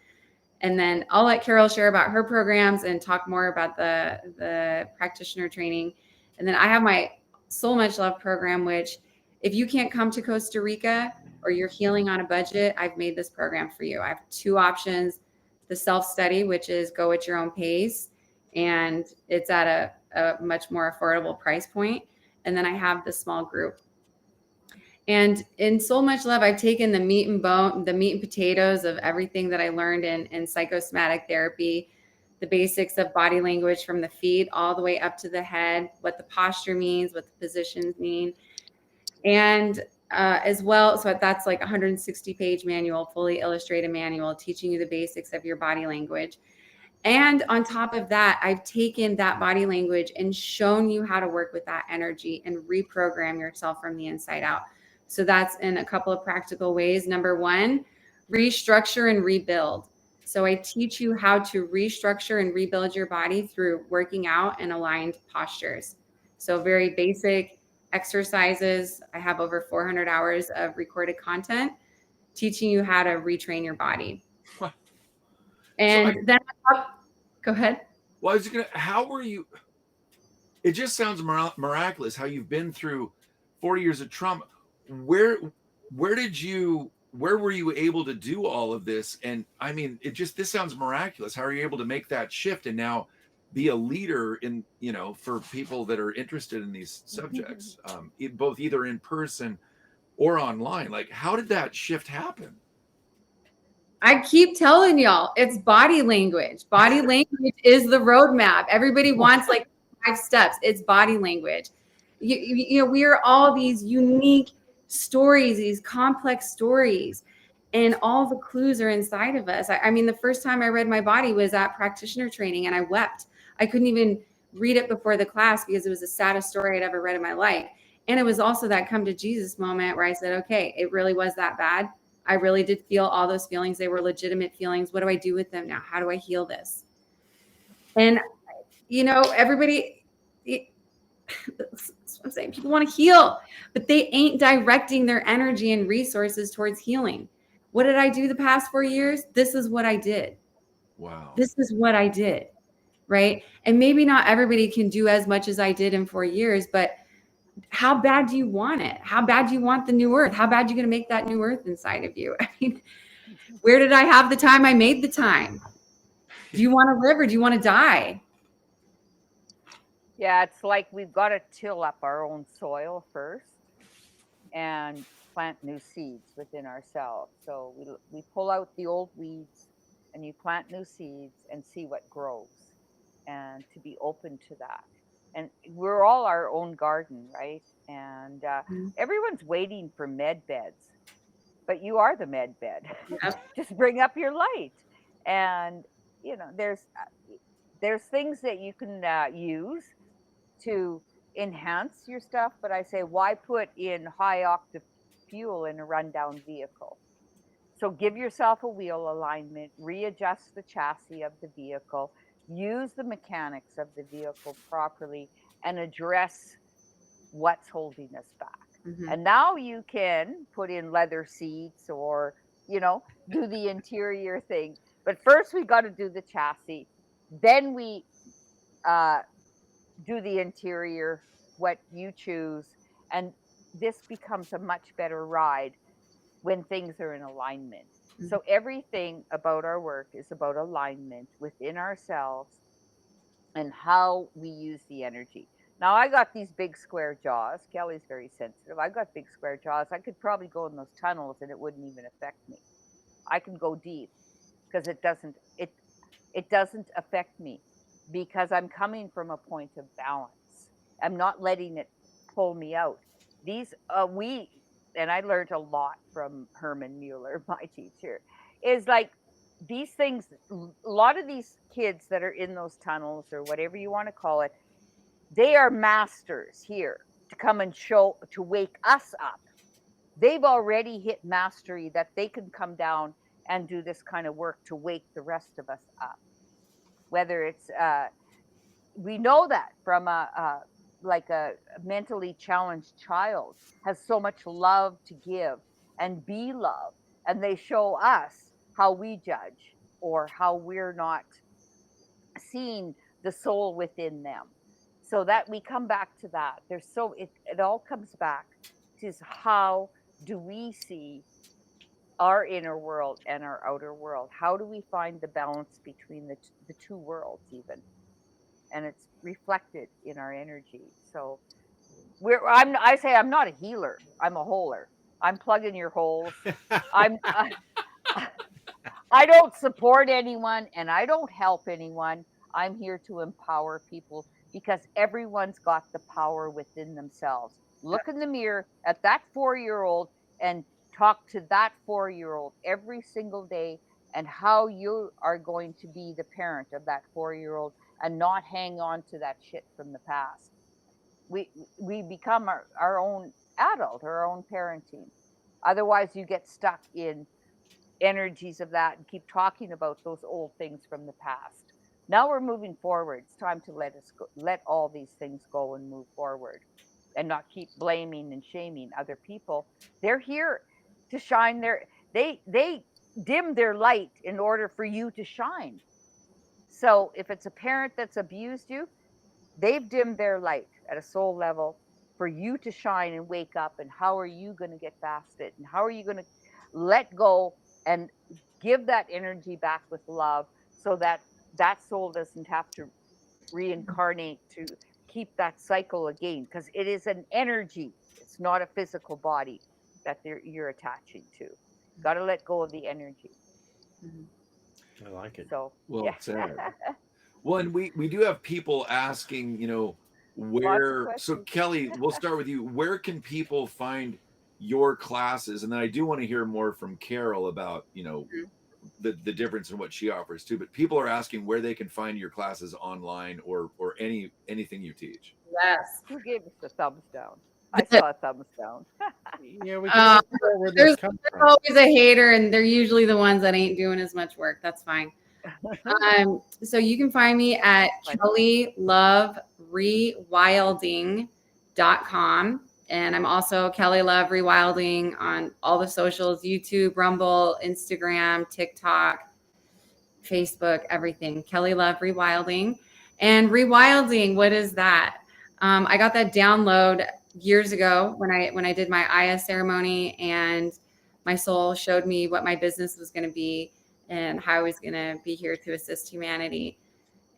[SPEAKER 4] And then I'll let Carole share about her programs and talk more about the practitioner training. And then I have my So Much Love program, which if you can't come to Costa Rica or you're healing on a budget, I've made this program for you. I have 2 options: the self-study, which is go at your own pace, and it's at a much more affordable price point. And then I have the small group. And in So Much Love, I've taken the meat and potatoes of everything that I learned in psychosomatic therapy, the basics of body language from the feet all the way up to the head, what the posture means, what the positions mean. And as well, so that's like 160-page manual, fully illustrated manual, teaching you the basics of your body language. And on top of that, I've taken that body language and shown you how to work with that energy and reprogram yourself from the inside out. So that's in a couple of practical ways. Number 1, restructure and rebuild. So I teach you how to restructure and rebuild your body through working out and aligned postures. So very basic exercises. I have over 400 hours of recorded content teaching you how to retrain your body. And then go ahead.
[SPEAKER 1] Well, I was how were you? It just sounds miraculous how you've been through 40 years of trauma. Where were you able to do all of this? And I mean, this sounds miraculous. How are you able to make that shift and now be a leader in, for people that are interested in these subjects, both either in person or online? Like, how did that shift happen?
[SPEAKER 4] I keep telling y'all, it's body language. Body language is the roadmap. Everybody wants like 5 steps. It's body language. You know, we are all these unique stories, these complex stories, and all the clues are inside of us. I mean, the first time I read my body was at practitioner training, and I wept. I couldn't even read it before the class because it was the saddest story I'd ever read in my life. And it was also that come to Jesus moment where I said, okay, it really was that bad. I really did feel all those feelings. They were legitimate feelings. What do I do with them now? How do I heal this? And, you know, everybody, that's what I'm saying. People want to heal, but they ain't directing their energy and resources towards healing. What did I do the past 4 years? This is what I did.
[SPEAKER 1] Wow.
[SPEAKER 4] This is what I did. Right. And maybe not everybody can do as much as I did in 4 years, but how bad do you want it? How bad do you want the new earth? How bad are you going to make that new earth inside of you? I mean, where did I have the time? I made the time. Do you want to live or do you want to die?
[SPEAKER 3] Yeah, it's like we've got to till up our own soil first and plant new seeds within ourselves. So we pull out the old weeds and you plant new seeds and see what grows, and to be open to that. And we're all our own garden, right? And everyone's waiting for med beds, but you are the med bed.
[SPEAKER 4] Yep.
[SPEAKER 3] Just bring up your light. And you know, there's things that you can use to enhance your stuff, but I say, why put in high octave fuel in a rundown vehicle? So give yourself a wheel alignment, readjust the chassis of the vehicle, use the mechanics of the vehicle properly, and address what's holding us back.
[SPEAKER 4] Mm-hmm.
[SPEAKER 3] And now you can put in leather seats or, you know, do the interior thing. But first we got to do the chassis. Then we do the interior, what you choose. And this becomes a much better ride when things are in alignment.
[SPEAKER 4] Mm-hmm.
[SPEAKER 3] So everything about our work is about alignment within ourselves and how we use the energy. Now I got these big square jaws. Kelly's very sensitive. I got big square jaws. I could probably go in those tunnels and it wouldn't even affect me. I can go deep because it doesn't affect me because I'm coming from a point of balance. I'm not letting it pull me out. These and I learned a lot from Hermann Muller, my teacher, is like these things. A lot of these kids that are in those tunnels or whatever you want to call it, they are masters here to come and show to wake us up. They've already hit mastery that they can come down and do this kind of work to wake the rest of us up. Whether it's we know that from a like a mentally challenged child has so much love to give and be love, and they show us how we judge or how we're not seeing the soul within them. So that we come back to that. It all comes back to how do we see our inner world and our outer world? How do we find the balance between the two worlds even? And it's reflected in our energy. So I say I'm not a healer. I'm a holer. I'm plugging your holes. I don't support anyone and I don't help anyone. I'm here to empower people because everyone's got the power within themselves. Look in the mirror at that 4-year-old and talk to that 4-year-old every single day, and how you are going to be the parent of that 4-year-old and not hang on to that shit from the past. We become our own adult, our own parenting. Otherwise, you get stuck in energies of that and keep talking about those old things from the past. Now we're moving forward. It's time to let all these things go and move forward, and not keep blaming and shaming other people. They're here to shine they dim their light in order for you to shine. So if it's a parent that's abused you, they've dimmed their light at a soul level for you to shine and wake up. And how are you going to get past it? And how are you going to let go and give that energy back with love, so that that soul doesn't have to reincarnate to keep that cycle again? Because it is an energy. It's not a physical body that you're attaching to. Got to let go of the energy.
[SPEAKER 2] I like it.
[SPEAKER 3] So
[SPEAKER 1] Well
[SPEAKER 3] yeah,
[SPEAKER 1] said. Well, and we do have people asking,
[SPEAKER 3] lots of
[SPEAKER 1] where. So
[SPEAKER 3] questions.
[SPEAKER 1] Kelly, we'll start with you. Where can people find your classes? And then I do want to hear more from Carole about, the difference in what she offers too. But people are asking where they can find your classes online or anything you teach.
[SPEAKER 4] Yes.
[SPEAKER 3] Who gave us the thumbs down? I saw a thumbs down.
[SPEAKER 2] Yeah, we can figure out where this comes
[SPEAKER 4] There's
[SPEAKER 2] from.
[SPEAKER 4] always a hater, and they're usually the ones that ain't doing as much work. That's fine. So you can find me at kellyloverewilding.com. And I'm also Kelly Love Rewilding on all the socials, YouTube, Rumble, Instagram, TikTok, Facebook, everything. Kelly Love Rewilding. And rewilding, what is that? I got that download years ago when I did my Aya ceremony, and my soul showed me what my business was going to be and how I was going to be here to assist humanity.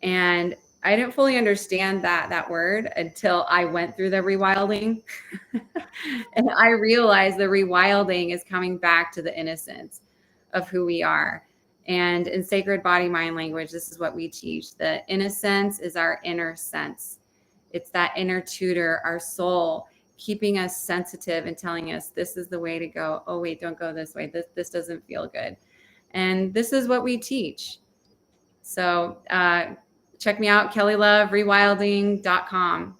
[SPEAKER 4] And I didn't fully understand that word until I went through the rewilding. And I realized the rewilding is coming back to the innocence of who we are. And in sacred body mind language, this is what we teach. The innocence is our inner sense. It's that inner tutor, our soul, keeping us sensitive and telling us this is the way to go. Oh, wait, don't go this way. This doesn't feel good. And this is what we teach. So check me out, kellyloverewilding.com.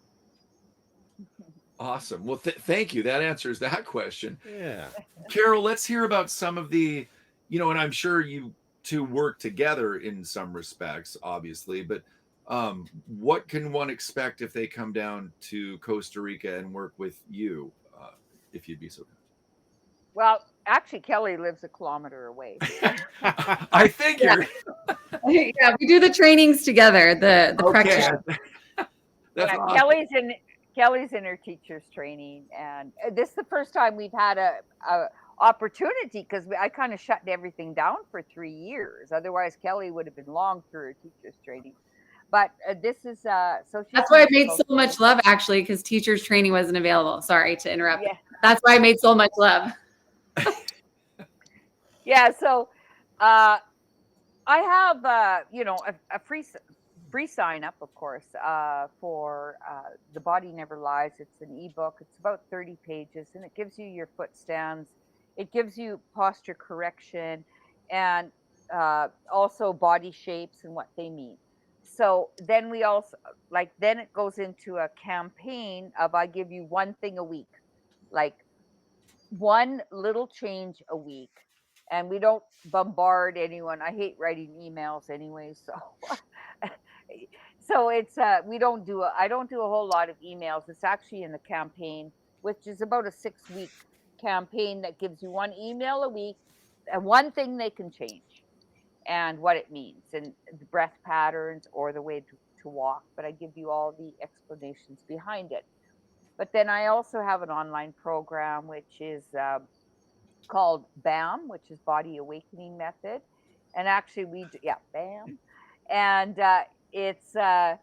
[SPEAKER 1] Awesome. Well, thank you. That answers that question.
[SPEAKER 2] Yeah.
[SPEAKER 1] Carole, let's hear about some of the, and I'm sure you two work together in some respects, obviously, but what can one expect if they come down to Costa Rica and work with you, if you'd be so kind?
[SPEAKER 3] Well, actually, Kelly lives a kilometer away.
[SPEAKER 1] I figured.
[SPEAKER 4] Yeah, we do the trainings together, the practitioner.
[SPEAKER 1] That's awesome.
[SPEAKER 3] Kelly's in her teacher's training, and this is the first time we've had a opportunity, because I kind of shut everything down for 3 years. Otherwise, Kelly would have been long through her teacher's training. But this is so.
[SPEAKER 4] That's why I made so much love, actually, because teacher's training wasn't available. Sorry to interrupt.
[SPEAKER 3] Yeah.
[SPEAKER 4] That's why I made so much love.
[SPEAKER 3] Yeah. So I have a free sign up, of course, for The Body Never Lies. It's an ebook. It's about 30 pages, and it gives you your foot stands. It gives you posture correction, and also body shapes and what they mean. So then we also then it goes into a campaign of I give you one thing a week, like one little change a week. And we don't bombard anyone. I hate writing emails anyway, so it's I don't do a whole lot of emails. It's actually in the campaign, which is about a 6-week campaign that gives you one email a week and one thing they can change and what it means and the breath patterns or the way to walk. But I give you all the explanations behind it. But then I also have an online program which is called BAM, which is Body Awakening Method. And actually BAM. And it's I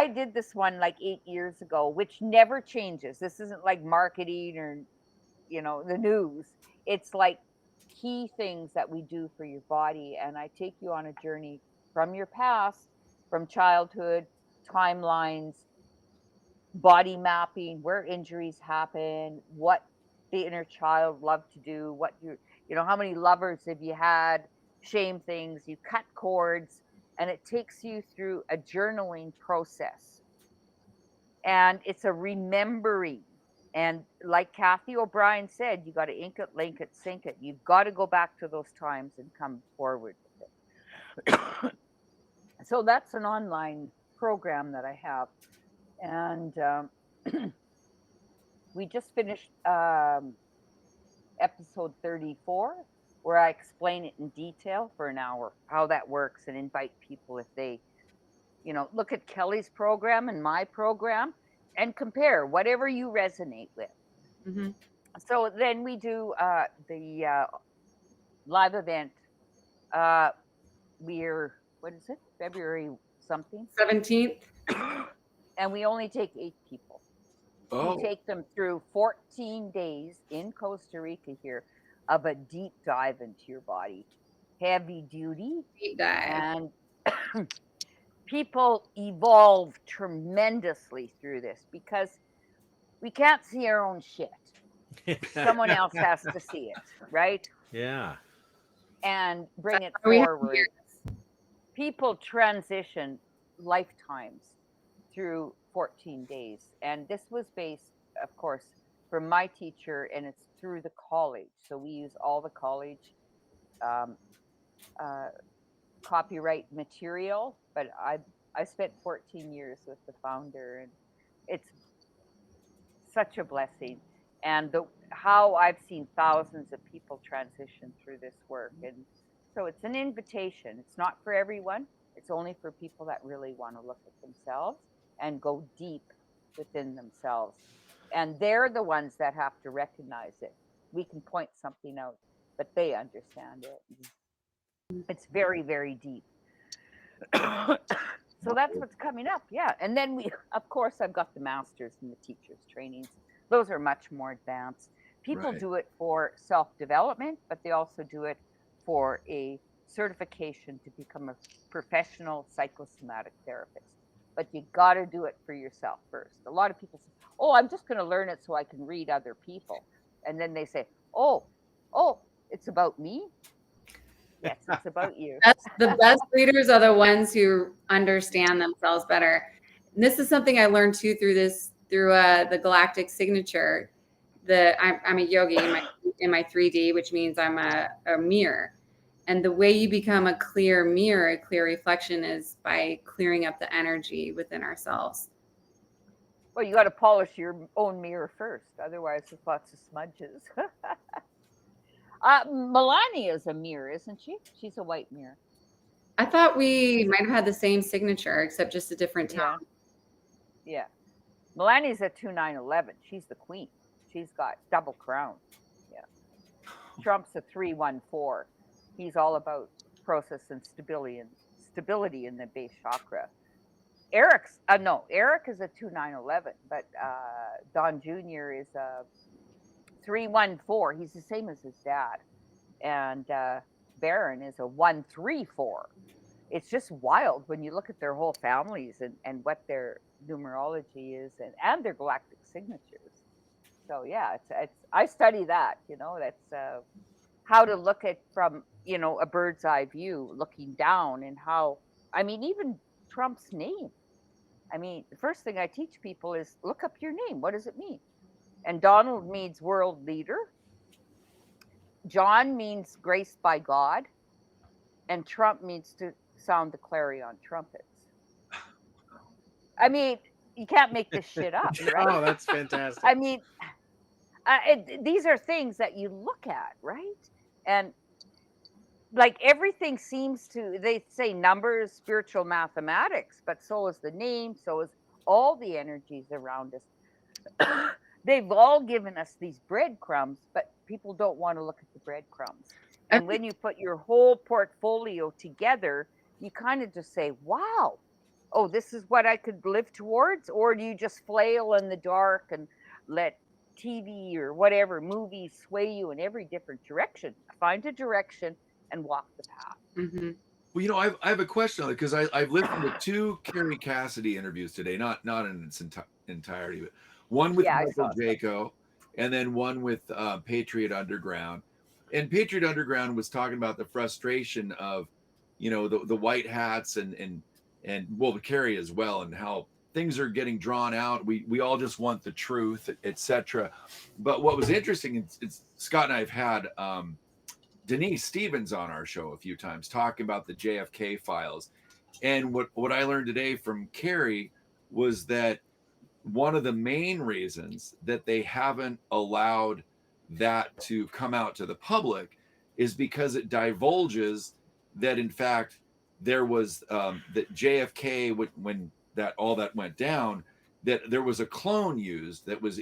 [SPEAKER 3] did this one like 8 years ago, which never changes. This isn't like marketing or the news. It's like key things that we do for your body. And I take you on a journey from your past, from childhood, timelines, body mapping, where injuries happen, what the inner child loved to do, what how many lovers have you had, shame things, you cut cords, and it takes you through a journaling process. And it's a remembering. And like Kathy O'Brien said, you got to ink it, link it, sink it. You've got to go back to those times and come forward with it. So that's an online program that I have. And we just finished episode 34, where I explain it in detail for an hour, how that works, and invite people if they, look at Kelly's program and my program and compare whatever you resonate with. Mm-hmm. So then we do the live event. We're, what is it? February something?
[SPEAKER 4] 17th.
[SPEAKER 3] And we only take 8 people. Oh. We take them through 14 days in Costa Rica here of a deep dive into your body. heavy duty,
[SPEAKER 4] Deep dive.
[SPEAKER 3] and people evolve tremendously through this because we can't see our own shit. Someone else has to see it, right?
[SPEAKER 2] Yeah.
[SPEAKER 3] And bring it
[SPEAKER 4] We have
[SPEAKER 3] forward. People transition lifetimes through 14 days. And this was based, of course, from my teacher, and it's through the college. So we use all the college um, uh, copyright material, but I spent 14 years with the founder, and it's such a blessing. And how I've seen thousands of people transition through this work. And so it's an invitation. It's not for everyone. It's only for people that really want to look at themselves and go deep within themselves. And they're the ones that have to recognize it. We can point something out, but they understand it. It's very, very deep. So that's what's coming up. Yeah. And then of course, I've got the masters and the teachers trainings. Those are much more advanced. People do it for self-development, but they also do it for a certification to become a professional psychosomatic therapist. But you got to do it for yourself first. A lot of people say, oh, I'm just going to learn it so I can read other people. And then they say, oh, it's about me? Yes, it's about you.
[SPEAKER 4] The best leaders are the ones who understand themselves better. And this is something I learned too through the galactic signature. I'm a yogi in my 3D, which means I'm a mirror. And the way you become a clear mirror, a clear reflection, is by clearing up the energy within ourselves.
[SPEAKER 3] Well, you got to polish your own mirror first. Otherwise, there's lots of smudges. Melania is a mirror, isn't she? She's a white mirror.
[SPEAKER 4] I thought we might have had the same signature, except just a different tone.
[SPEAKER 3] Yeah. Melania's a 2911. She's the queen. She's got double crown. Yeah. Trump's a 314. He's all about process and stability in the base chakra. Eric is a 2911, but Don Jr. is a 314. He's the same as his dad. And Baron is a 134. It's just wild when you look at their whole families and what their numerology is and their galactic signatures. So yeah, it's I study that. That's how to look at from a bird's eye view, looking down, and how even Trump's name. The first thing I teach people is look up your name. What does it mean? And Donald means world leader. John means graced by God. And Trump means to sound the clarion trumpets. You can't make this shit up, right?
[SPEAKER 2] Oh, that's fantastic.
[SPEAKER 3] These are things that you look at, right? And like everything seems to, they say numbers, spiritual mathematics, but so is the name, so is all the energies around us. They've all given us these breadcrumbs, but people don't want to look at the breadcrumbs. And when you put your whole portfolio together, you kind of just say, wow, oh, this is what I could live towards? Or do you just flail in the dark and let TV or whatever movies sway you in every different direction? Find a direction and walk the path.
[SPEAKER 4] Mm-hmm.
[SPEAKER 1] Well, I have a question on it because I've listened to 2 Carrie Cassidy interviews today, not in its entirety, but one with Michael Jaco and then one with Patriot Underground. And Patriot Underground was talking about the frustration of, the white hats and well, the Carrie as well, and how things are getting drawn out. We all just want the truth, etc. But what was interesting is Scott and I have had Denise Stevens on our show a few times talking about the JFK files. And what I learned today from Carrie was that one of the main reasons that they haven't allowed that to come out to the public is because it divulges that in fact there was that JFK when all that went down, that there was a clone used that was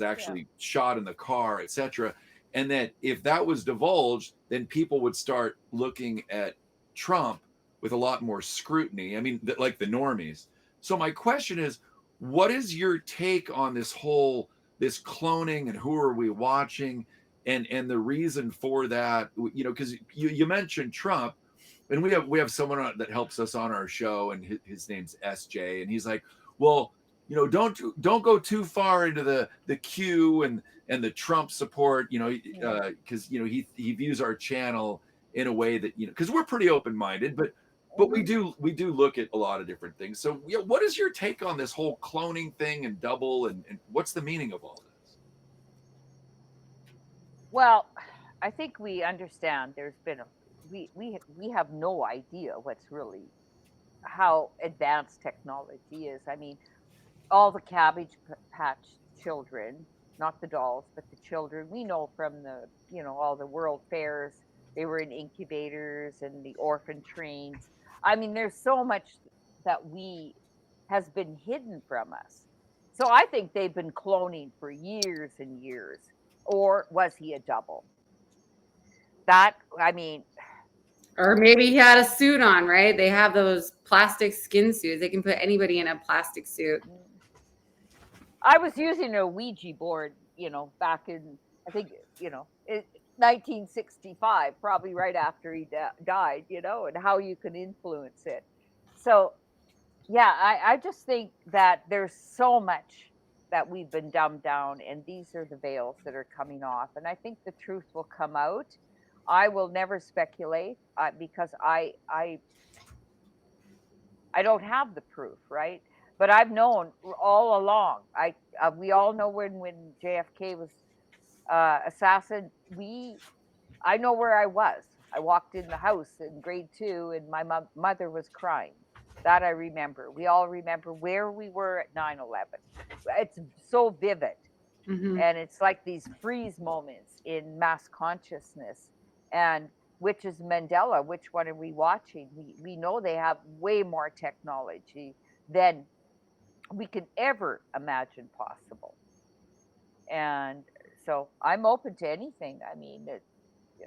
[SPEAKER 1] actually shot in the car, etc. And that if that was divulged, then people would start looking at Trump with a lot more scrutiny. Like the normies. So my question is, what is your take on this cloning and who are we watching? And the reason for that, you know, because you mentioned Trump, and we have someone that helps us on our show, and his name's SJ, and he's like, well, you know, don't go too far into the Q and the Trump support, you know, because you know he views our channel in a way that, you know, because we're pretty open-minded, but we do look at a lot of different things. So what is your take on this whole cloning thing and double, and what's the meaning of all this?
[SPEAKER 3] Well, I think we understand there's been we have no idea what's really how advanced technology is. I mean, all the Cabbage Patch children, not the dolls, but the children, we know from the, you know, all the world fairs, they were in incubators and the orphan trains. I mean, there's so much that has been hidden from us. So I think they've been cloning for years and years. Or was he a double? That, I mean,
[SPEAKER 4] or maybe he had a suit on, right? They have those plastic skin suits. They can put anybody in a plastic suit.
[SPEAKER 3] I was using a Ouija board, you know, back in, I think, you know, 1965, probably right after he died, you know, and how you can influence it. So, yeah, I just think that there's so much that we've been dumbed down, and these are the veils that are coming off. And I think the truth will come out. I will never speculate because I don't have the proof, right? But I've known all along. We all know when JFK was assassinated. I know where I was. I walked in the house in grade 2, and my mother was crying. That I remember. We all remember where we were at 9/11. It's so vivid, and it's like these freeze moments in mass consciousness. And which is Mandela? Which one are we watching? We know they have way more technology than we can ever imagine possible. And so I'm open to anything. I mean,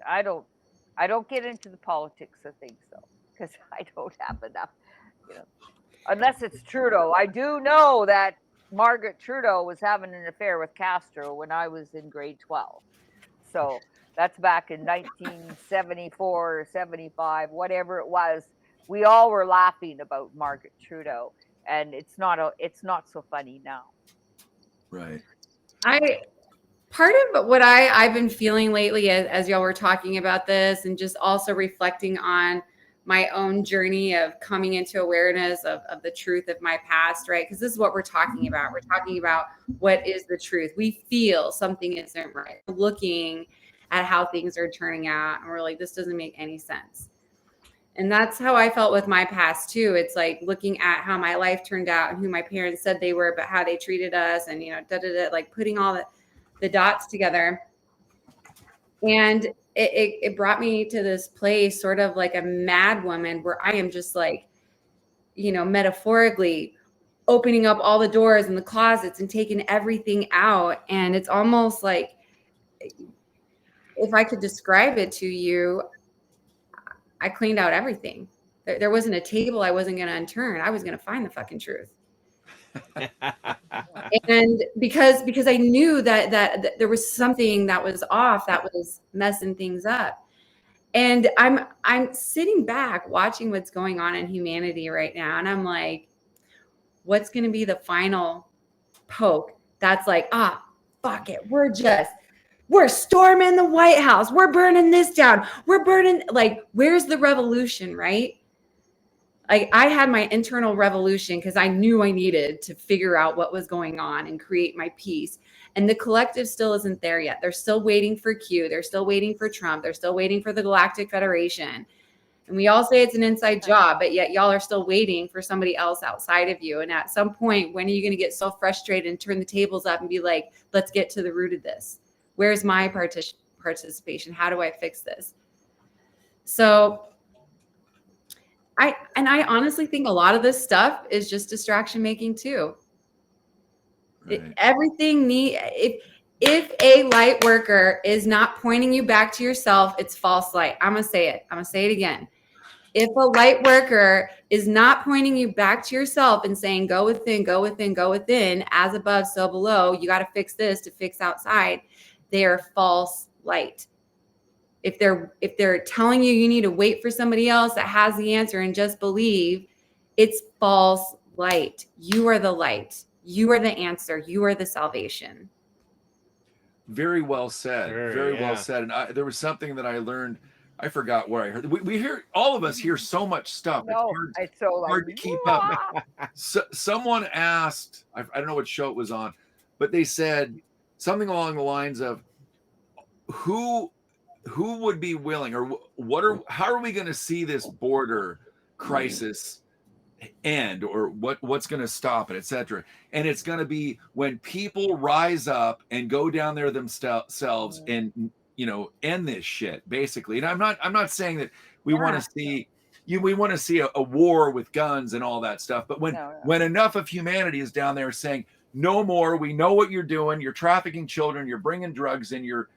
[SPEAKER 3] I don't get into the politics of things though, because I don't have enough, you know, unless it's Trudeau. I do know that Margaret Trudeau was having an affair with Castro when I was in grade 12. So that's back in 1974 or 75, whatever it was. We all were laughing about Margaret Trudeau, and it's not so funny now.
[SPEAKER 1] Right.
[SPEAKER 4] Part of what I've been feeling lately as y'all were talking about this, and just also reflecting on my own journey of coming into awareness of the truth of my past, right? Because this is what we're talking about. We're talking about what is the truth. We feel something isn't right. We're looking at how things are turning out, and we're like, this doesn't make any sense. And that's how I felt with my past too. It's like looking at how my life turned out and who my parents said they were, but how they treated us, and, you know, like putting all the dots together. And it brought me to this place, sort of like a mad woman, where I am just like, you know, metaphorically opening up all the doors and the closets and taking everything out. And it's almost like, if I could describe it to you, I cleaned out everything. There wasn't a table I wasn't going to unturn. I was going to find the fucking truth. And because I knew that there was something that was off, that was messing things up. And I'm sitting back watching what's going on in humanity right now, and I'm like, what's going to be the final poke that's like, fuck it, we're storming the White House, we're burning this down, we're burning, like, where's the revolution, right? Like, I had my internal revolution because I knew I needed to figure out what was going on and create my peace. And the collective still isn't there yet. They're still waiting for Q. They're still waiting for Trump. They're still waiting for the Galactic Federation. And we all say it's an inside job, but yet y'all are still waiting for somebody else outside of you. And at some point, when are you going to get so frustrated and turn the tables up and be like, let's get to the root of this? Where's my participation? How do I fix this? So I honestly think a lot of this stuff is just distraction making too. Right. If a light worker is not pointing you back to yourself, it's false light. I'm going to say it. I'm going to say it again. If a light worker is not pointing you back to yourself and saying, go within, go within, go within, as above, so below, you got to fix this to fix outside, they are false light. If they're telling you you need to wait for somebody else that has the answer and just believe, it's false light. You are the light. You are the answer. You are the salvation.
[SPEAKER 1] Very well said. Very well
[SPEAKER 2] Yeah.
[SPEAKER 1] said. And there was something that I learned. I forgot where I heard. We hear, all of us hear so much stuff.
[SPEAKER 3] No, it's so like,
[SPEAKER 1] hard to keep up. So, someone asked, I don't know what show it was on, but they said something along the lines of, who would be willing, or how are we going to see this border crisis end, or what's going to stop it, etc. And it's going to be when people rise up and go down there themselves and end this shit, basically. And I'm not saying that we want to see we want to see a war with guns and all that stuff, but when enough of humanity is down there saying no more, we know what you're doing, you're trafficking children, you're bringing drugs in, you're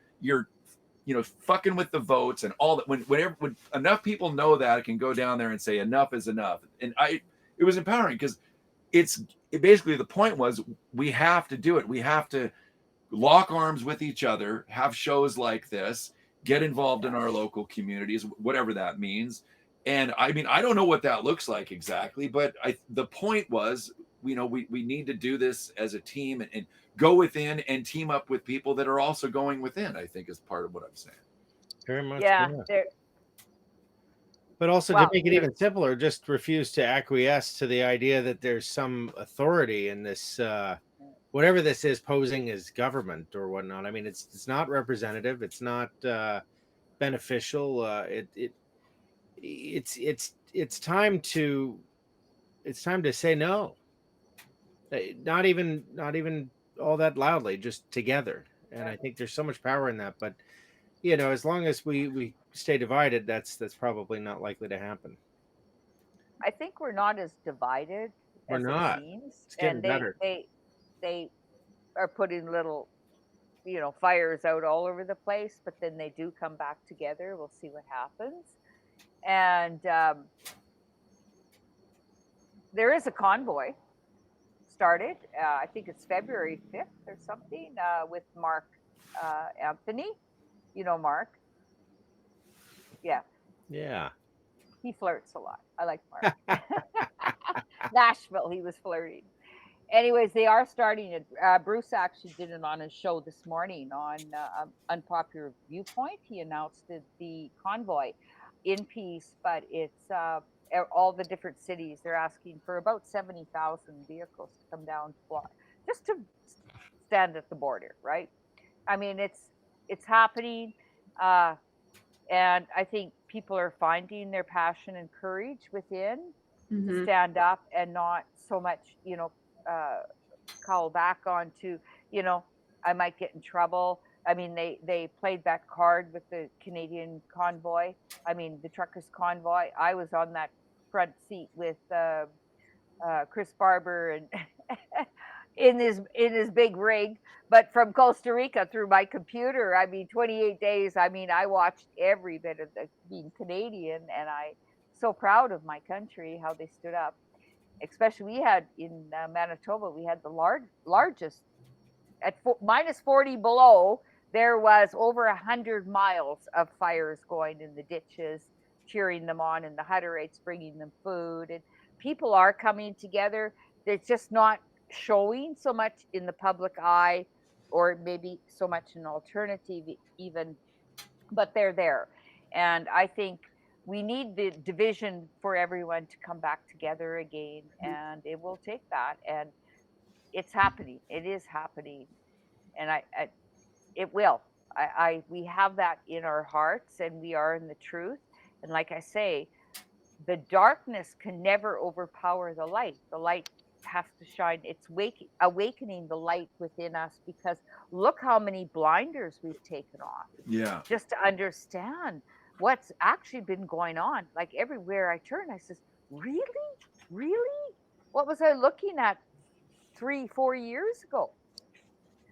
[SPEAKER 1] fucking with the votes and all that. When enough people know that, it can go down there and say enough is enough. And it was empowering, because basically the point was, we have to do it. We have to lock arms with each other, have shows like this, get involved in our local communities, whatever that means. And I mean, I don't know what that looks like exactly, but the point was, we need to do this as a team and go within and team up with people that are also going within, I think, is part of what I'm saying.
[SPEAKER 2] Very much.
[SPEAKER 3] Yeah.
[SPEAKER 2] But also, to make it even simpler, just refuse to acquiesce to the idea that there's some authority in this, whatever this is, posing as government or whatnot. I mean, it's not representative. It's not beneficial. It's time to say no. Not even all that loudly, just together. And I think there's so much power in that. But as long as we stay divided, that's probably not likely to happen.
[SPEAKER 3] I think we're not as divided as it seems.
[SPEAKER 2] It's getting better.
[SPEAKER 3] They are putting little fires out all over the place, but then they do come back together. We'll see what happens. And there is a convoy started. I think it's February 5th or something, with Mark Anthony. You know Mark? Yeah.
[SPEAKER 2] Yeah.
[SPEAKER 3] He flirts a lot. I like Mark. Nashville, he was flirting. Anyways, they are starting it. Bruce actually did it on his show this morning on Unpopular Viewpoint. He announced the convoy in peace, but it's all the different cities. They're asking for about 70,000 vehicles to come down to just to stand at the border, right? I mean, it's happening. And I think people are finding their passion and courage within to stand up and not so much, call back on to, I might get in trouble. I mean, they played that card with the Canadian convoy. I mean, the truckers convoy. I was on that front seat with Chris Barber and in his big rig, but from Costa Rica through my computer. I mean, 28 days. I mean, I watched every bit of being Canadian, and I'm so proud of my country, how they stood up. Especially, we had in Manitoba, we had the largest at minus 40 below. There was over 100 miles of fires going in the ditches, cheering them on, and the Hutterites bringing them food, and people are coming together. It's just not showing so much in the public eye, or maybe so much in alternative even, but they're there. And I think we need the division for everyone to come back together again, and it will take that. And it's happening. It is happening. And it will. We have that in our hearts, and we are in the truth. And like I say, the darkness can never overpower the light. The light has to shine. It's awakening the light within us, because look how many blinders we've taken off.
[SPEAKER 1] Yeah.
[SPEAKER 3] Just to understand what's actually been going on. Like everywhere I turn, I says, really? What was I looking at 3-4 years ago?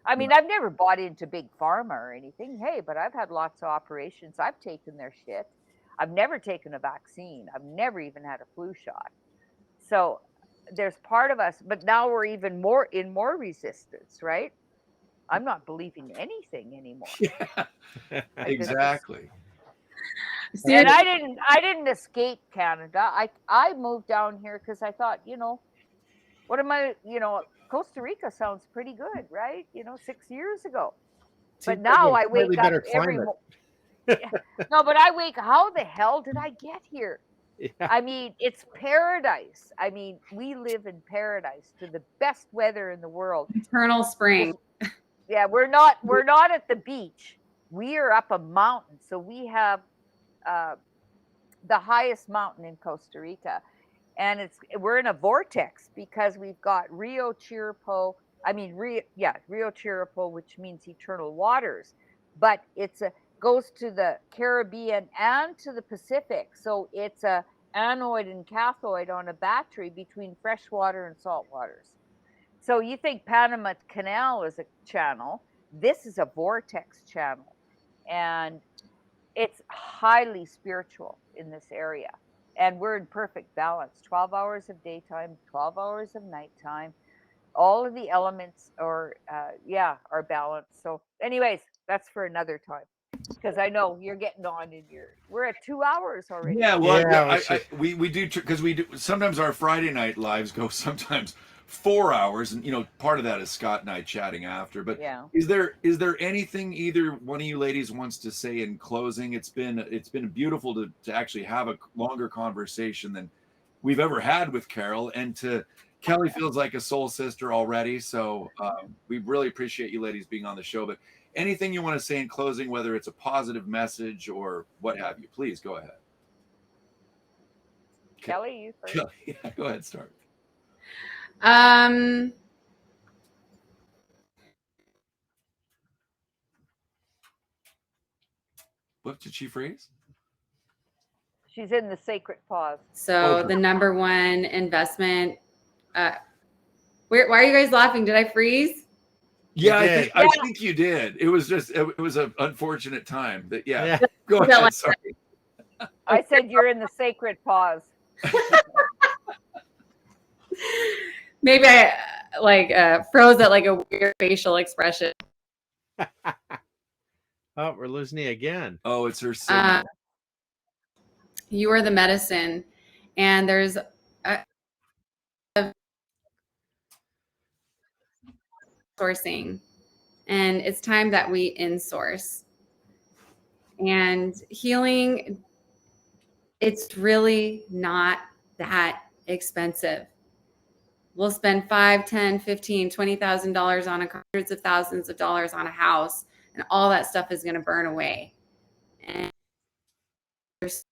[SPEAKER 3] I mean, I've never bought into big pharma or anything. Hey, but I've had lots of operations. I've taken their shit. I've never taken a vaccine. I've never even had a flu shot. So there's part of us, but now we're even more resistance, right? I'm not believing anything anymore.
[SPEAKER 1] Yeah, exactly.
[SPEAKER 3] And I didn't escape Canada. I moved down here because I thought, what am I, Costa Rica sounds pretty good, right? 6 years ago. But
[SPEAKER 2] Seems like
[SPEAKER 3] now
[SPEAKER 2] a
[SPEAKER 3] I
[SPEAKER 2] slightly
[SPEAKER 3] wake up
[SPEAKER 2] better
[SPEAKER 3] every
[SPEAKER 2] climate.
[SPEAKER 3] no, but I wake. How the hell did I get here?
[SPEAKER 2] Yeah.
[SPEAKER 3] I mean, it's paradise. I mean, we live in paradise to the best weather in the world.
[SPEAKER 4] Eternal spring.
[SPEAKER 3] Yeah, we're not at the beach. We are up a mountain, so we have uh, the highest mountain in Costa Rica, and we're in a vortex because we've got Rio Chirripo. I mean, Rio Chirripo, which means eternal waters, but goes to the Caribbean and to the Pacific. So it's a anode and cathode on a battery between freshwater and salt waters. So you think Panama Canal is a channel? This is a vortex channel, and it's highly spiritual in this area. And we're in perfect balance. 12 hours of daytime, 12 hours of nighttime. All of the elements are balanced. So, anyways, that's for another time because I know you're getting on we're at 2 hours already.
[SPEAKER 1] Yeah, well,
[SPEAKER 2] Yeah,
[SPEAKER 1] we do because we do sometimes our Friday night lives go sometimes 4 hours, and part of that is Scott and I chatting after. But
[SPEAKER 3] Yeah.
[SPEAKER 1] is there anything either one of you ladies wants to say in closing? It's been beautiful to actually have a longer conversation than we've ever had with Carole, and Kelly feels like a soul sister already. So we really appreciate you ladies being on the show. But anything you want to say in closing, whether it's a positive message or what have you, please go ahead.
[SPEAKER 3] Kelly, you first.
[SPEAKER 1] Kelly, yeah, go ahead, start. What did she phrase?
[SPEAKER 3] She's in the sacred pause.
[SPEAKER 4] So the number one investment. Why are you guys laughing? Did I freeze?
[SPEAKER 1] Yeah, I think you did. It was an unfortunate time. That yeah. Go ahead. Sorry.
[SPEAKER 3] I said you're in the sacred pause.
[SPEAKER 4] Maybe I froze at like a weird facial expression.
[SPEAKER 2] Oh, we're losing you again.
[SPEAKER 1] Oh, it's her signal.
[SPEAKER 4] You are the medicine, and there's sourcing, and it's time that we in-source. And healing, it's really not that expensive. We'll spend $5, $10, $15, $20,000 on hundreds of thousands of dollars on a house, and all that stuff is going to burn away. And there's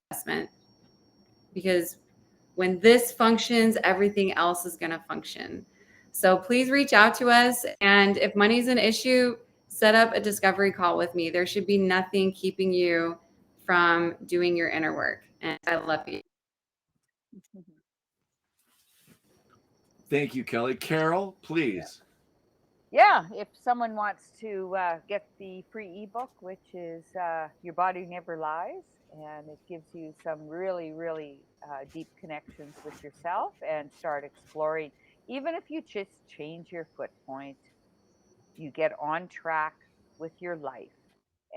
[SPEAKER 4] investment, because when this functions, everything else is going to function. So please reach out to us, and if money's an issue, set up a discovery call with me. There should be nothing keeping you from doing your inner work, and I love you.
[SPEAKER 1] Thank you, Kelly. Carole, please.
[SPEAKER 3] Yeah, if someone wants to get the free ebook, which is Your Body Never Lies, and it gives you some really, really deep connections with yourself and start exploring. Even if you just change your foot point, you get on track with your life.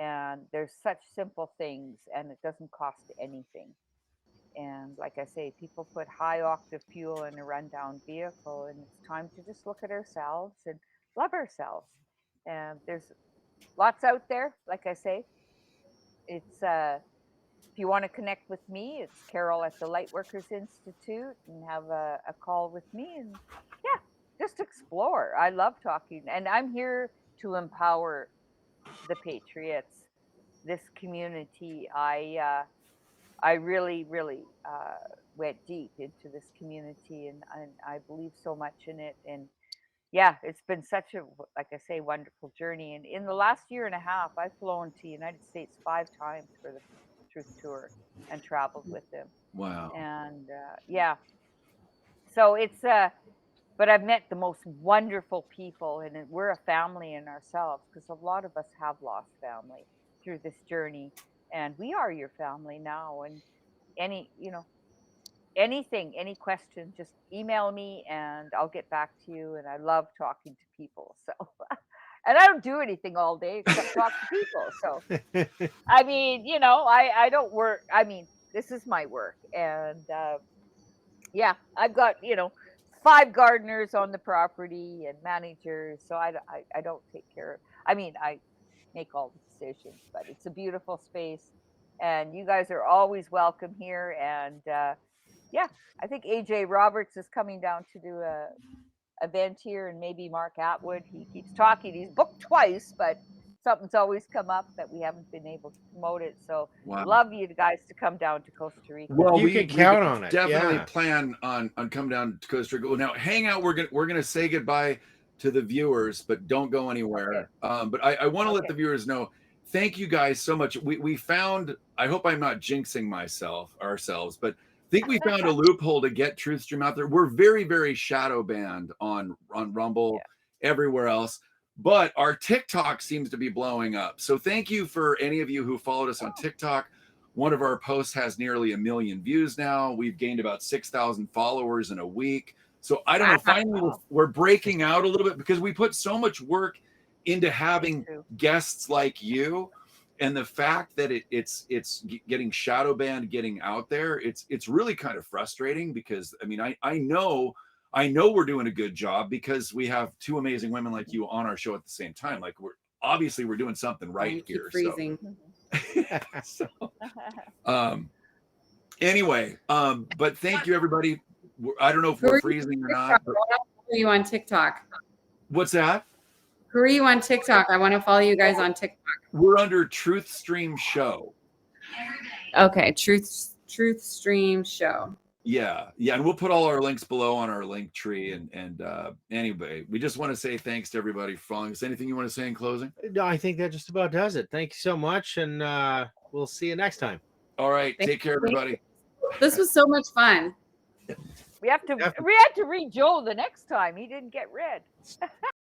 [SPEAKER 3] And there's such simple things, and it doesn't cost anything. And like I say, people put high octave fuel in a rundown vehicle, and it's time to just look at ourselves and love ourselves. And there's lots out there. Like I say, it's if you want to connect with me, it's Carole at the Lightworkers Institute, and have a call with me. And yeah, just explore. I love talking, and I'm here to empower the patriots, this community. I really, really went deep into this community, and I believe so much in it. And yeah, it's been such a, like I say, wonderful journey. And in the last year and a half, I've flown to the United States 5 times for the Truth Tour and traveled with them.
[SPEAKER 1] Wow.
[SPEAKER 3] And yeah, so it's but I've met the most wonderful people, and we're a family in ourselves, because a lot of us have lost family through this journey, and we are your family now. And anything, any question, just email me and I'll get back to you. And I love talking to people. So, and I don't do anything all day except talk to people. So, I mean, you know, I don't work. I mean, this is my work. And yeah, I've got, you know, 5 gardeners on the property and managers. So I don't take care. I mean, I make all the decisions, but it's a beautiful space. And you guys are always welcome here. And yeah, I think AJ Roberts is coming down to do a event here, and maybe Mark Atwood. He keeps talking. He's booked twice, but something's always come up that we haven't been able to promote it. So
[SPEAKER 1] Wow.
[SPEAKER 3] love you guys to come down to Costa Rica.
[SPEAKER 1] Well,
[SPEAKER 2] You can count on it.
[SPEAKER 1] Definitely
[SPEAKER 2] Yeah.
[SPEAKER 1] plan on coming down to Costa Rica. Well, now hang out. We're gonna say goodbye to the viewers, but don't go anywhere.
[SPEAKER 3] Okay.
[SPEAKER 1] But I want to let
[SPEAKER 3] Okay.
[SPEAKER 1] the viewers know. Thank you guys so much. We found. I hope I'm not jinxing ourselves, but I think we found a loophole to get TruthStream out there. We're very, very shadow banned on Rumble, everywhere else. But our TikTok seems to be blowing up. So thank you for any of you who followed us on TikTok. One of our posts has nearly 1 million views now. We've gained about 6,000 followers in a week. So I don't know, finally we're breaking out a little bit because we put so much work into having guests like you. And the fact that it's getting shadow banned, getting out there, it's really kind of frustrating because I mean, I know we're doing a good job because we have 2 amazing women like you on our show at the same time. Like we're doing something right here.
[SPEAKER 4] Freezing.
[SPEAKER 1] So, anyway, but thank you everybody. I don't know if we're freezing or not.
[SPEAKER 4] Who are you on TikTok?
[SPEAKER 1] What's that?
[SPEAKER 4] Who are you on TikTok? I want to follow you guys on TikTok.
[SPEAKER 1] We're under TruthStream Show.
[SPEAKER 4] Okay, TruthStream Show.
[SPEAKER 1] Yeah, and we'll put all our links below on our link tree. And anyway, we just want to say thanks to everybody for following us. Anything you want to say in closing?
[SPEAKER 2] No, I think that just about does it. Thank you so much, and we'll see you next time.
[SPEAKER 1] All right, take care, everybody.
[SPEAKER 4] This was so much fun.
[SPEAKER 3] We had to read Joel the next time. He didn't get read.